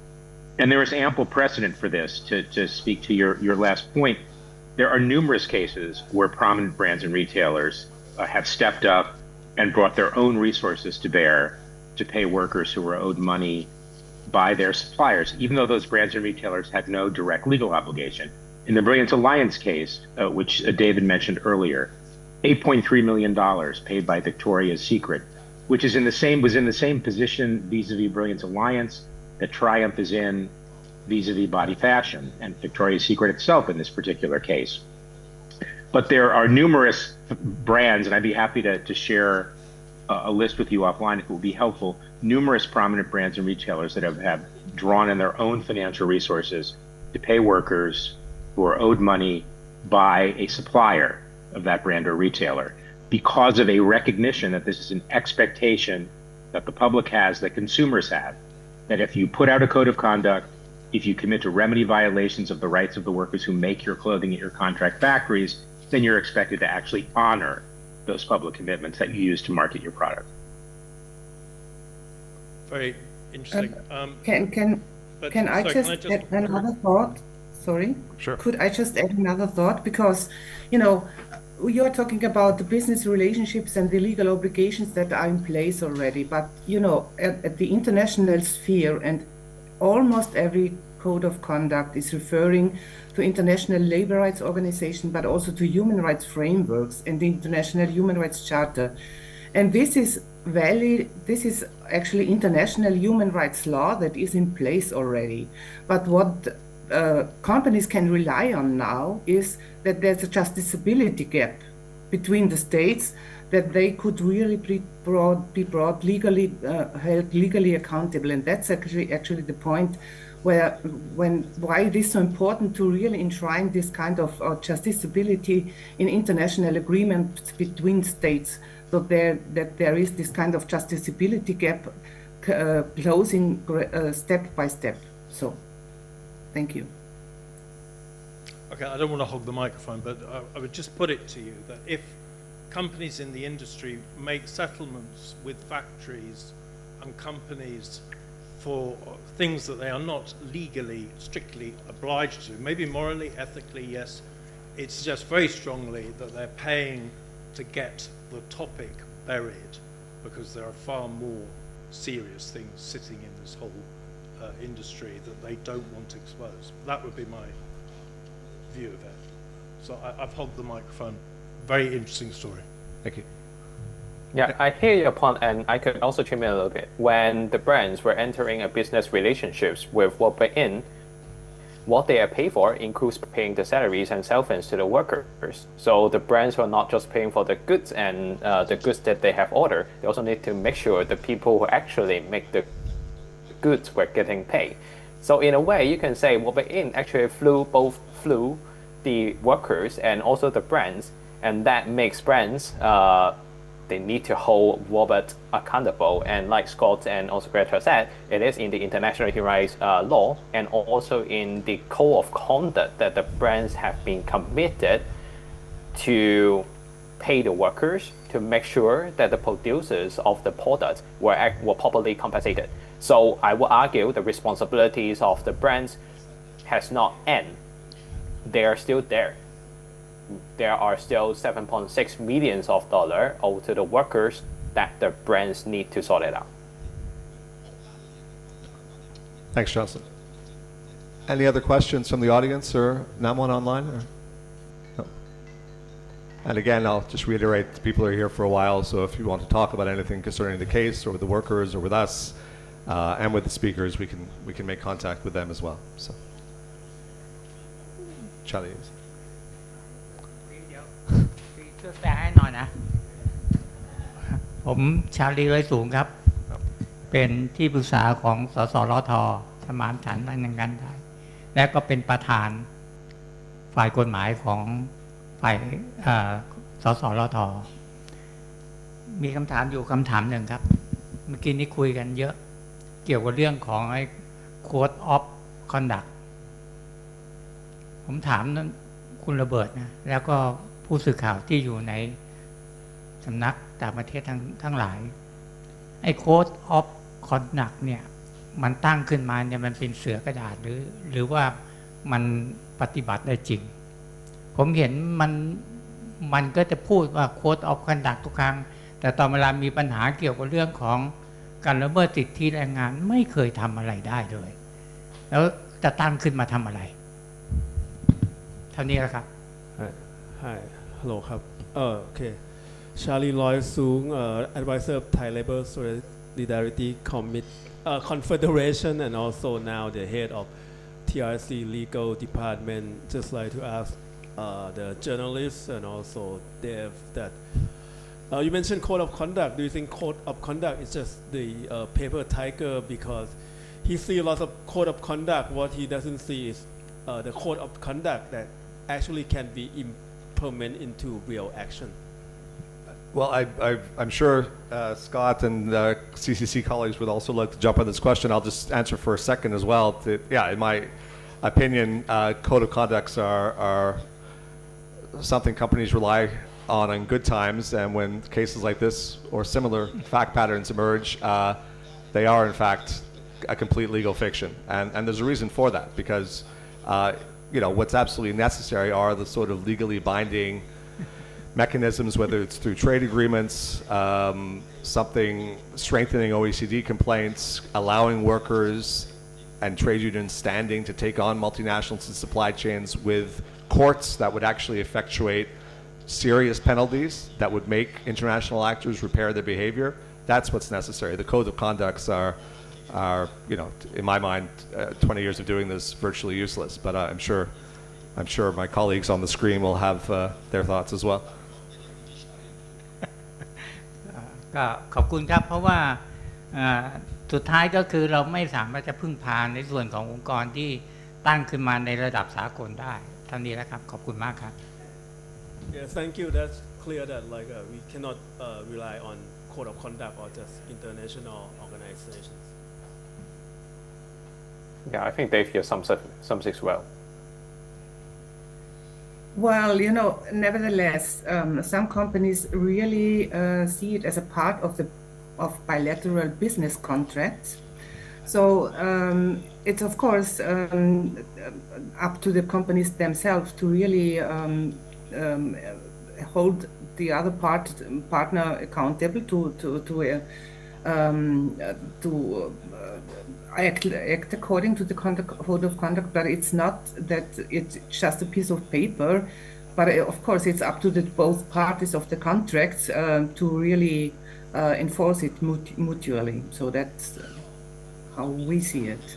And there is ample precedent for this. To speak to your last point, there are numerous cases where prominent brands and retailers have stepped up and brought their own resources to bear to pay workers who were owed money by their suppliers, even though those brands and retailers had no direct legal obligation. In the Bryant Alliance case, which David mentioned earlier, $8.3 million paid by Victoria's Secret, which was in the same position vis-a-vis Bryant Alliance that Triumph is in vis-a-vis Body Fashion and Victoria's Secret itself in this particular case. But there are numerous brands, and I'd be happy to share a list with you offline if it would be helpful, numerous prominent brands and retailers that have drawn in their own financial resources to pay workers who are owed money by a supplier of that brand or retailer because of a recognition that this is an expectation that the public has, that consumers have, that if you put out a code of conduct if you commit to remedy violations of the rights of the workers who make your clothing at your contract factories, then you're expected to actually honor those public commitments that you use to market your product. Very interesting. Can I just add another thought? Sorry. Sure. Could I just add another thought? Because, you're talking about the business relationships and the legal obligations that are in place already. But, at the international sphere, and almost every code of conduct is referring to international labor rights organization, but also to human rights frameworks and the International Human Rights Charter. And this is actually international human rights law that is in place already. But what companies can rely on now is that there's a justiciability gap between the states, that they could really be brought legally, held legally accountable. And that's actually the point why it is so important to really enshrine this kind of justiciability in international agreements between states, so that there is this kind of justiciability gap closing step by step. So, thank you. Okay, I don't want to hog the microphone, but I would just put it to you that if companies in the industry make settlements with factories and companies for things that they are not legally, strictly obliged to, maybe morally, ethically, yes, it suggests very strongly that they're paying to get the topic buried, because there are far more serious things sitting in this whole industry that they don't want to expose. That would be my view of it. So I've hogged the microphone. Very interesting story. Thank you. Yeah, I hear your point, and I could also chime in a little bit. When the brands were entering a business relationships with Bryant, what they are paid for includes paying the salaries and severance to the workers. So the brands were not just paying for the goods and the goods that they have ordered. They also need to make sure the people who actually make the goods were getting paid. So in a way, you can say Bryant actually flew the workers and also the brands, and that makes brands they need to hold Robert accountable. And like Scott and also Greta said, it is in the international human rights law and also in the code of conduct that the brands have been committed to pay the workers to make sure that the producers of the products were properly compensated. So I would argue the responsibilities of the brands has not ended. They are still there. There are still $7.6 million owed to the workers that the brands need to sort it out. Thanks, Johnson. Any other questions from the audience or Nakhon online? Or? No. And again, I'll just reiterate, the people are here for a while, so if you want to talk about anything concerning the case or with the workers or with us and with the speakers, we can make contact with them as well. So, Charlie. ช่วยแปลให้หน่อยนะผมชาลีร้อยสูงครับเป็นที่ปรึกษาของสสรท.สมานฉันท์แรงงานไทยและก็เป็นประธานฝ่ายกฎหมายของฝ่ายสสรท.มีคำถามอยู่คำถามหนึ่งครับเมื่อกี้นี้คุยกันเยอะเกี่ยวกับเรื่องของไอ้ Code of Conduct ผมถามคุณระเบิดนะแล้วก็ผู้สื่อข่าวที่อยู่ในสำนักต่างประเทศทั้งหลายไอ้ Code of Conduct เนี่ยมันตั้งขึ้นมาเนี่ยมันเป็นเสือกระดาษหรือว่ามันปฏิบัติได้จริงผมเห็นมันก็จะพูดว่า Code of Conduct ทุกครั้งแต่ตอนเวลามีปัญหาเกี่ยวกับเรื่องของการละเมิดสิทธิแรงงานไม่เคยทำอะไรได้เลยแล้วจะตั้งขึ้นมาทำอะไรเท่านี้แหละครับ Hi, hello ครับ okay. Charlie Loy Soong, advisor of Thai Labor Solidarity Confederation, and also now the head of TRC Legal Department. Just like to ask the journalists and also Dev that you mentioned code of conduct. Do you think code of conduct is just the paper tiger, because he sees lots of code of conduct? What he doesn't see is the code of conduct that actually can be implemented into real action. Well, I'm sure Scott and CCC colleagues would also like to jump on this question. I'll just answer for a second as well. In my opinion, code of conducts are something companies rely on in good times, and when cases like this or similar fact patterns emerge, they are in fact a complete legal fiction. And there's a reason for that, because what's absolutely necessary are the sort of legally binding mechanisms, whether it's through trade agreements, something strengthening OECD complaints, allowing workers and trade unions standing to take on multinationals and supply chains with courts that would actually effectuate serious penalties that would make international actors repair their behavior. That's what's necessary. The code of conducts are in my mind, 20 years of doing this, virtually useless. But I'm sure my colleagues on the screen will have their thoughts as well. ก็ขอบคุณครับเพราะว่าสุดท้ายก็คือเราไม่สามารถจะพึ่งพาในส่วนขององค์กรที่ตั้งขึ้นมาในระดับสากลได้เท่านี้แล้วครับขอบคุณมากครับ Yeah, thank you. That's clear that we cannot rely on code of conduct or just international organizations. Yeah, I think Dave here sums it well. Well, nevertheless, some companies really see it as a part of bilateral business contracts. So it's of course up to the companies themselves to really hold the other partner accountable to act according to the code of conduct, but it's not that it's just a piece of paper, but of course it's up to both parties of the contracts to really enforce it mutually. So that's how we see it.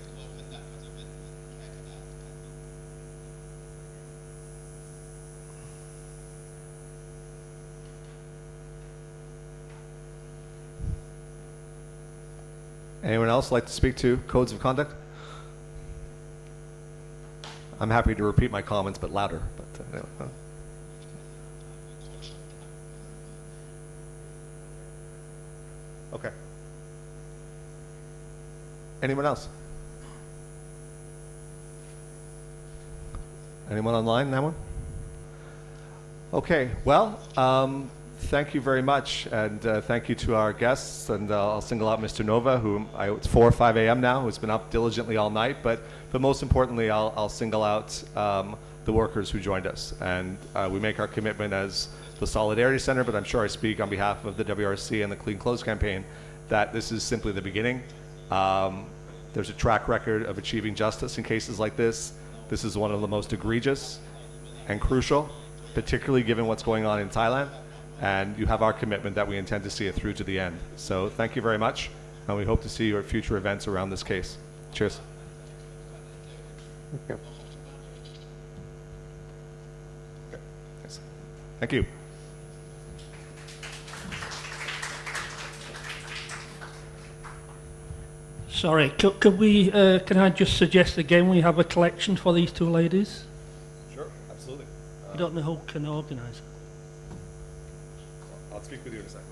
Anyone else like to speak to codes of conduct? I'm happy to repeat my comments, but louder. Anyway. Okay. Anyone else? Anyone online, that one? Okay, well, thank you very much, and thank you to our guests, and I'll single out Mr. Nova, who it's 4 or 5 a.m. now, who's been up diligently all night, but most importantly, I'll single out the workers who joined us, and we make our commitment as the Solidarity Center, but I'm sure I speak on behalf of the WRC and the Clean Clothes Campaign, that this is simply the beginning. There's a track record of achieving justice in cases like this. This is one of the most egregious and crucial, particularly given what's going on in Thailand. And you have our commitment that we intend to see it through to the end. So thank you very much, and we hope to see you at future events around this case. Cheers. Thank you. Okay. Yes. Thank you. Sorry, could we? Can I just suggest again we have a collection for these two ladies? Sure, absolutely. I don't know who can organise it. I'll speak with you in a second.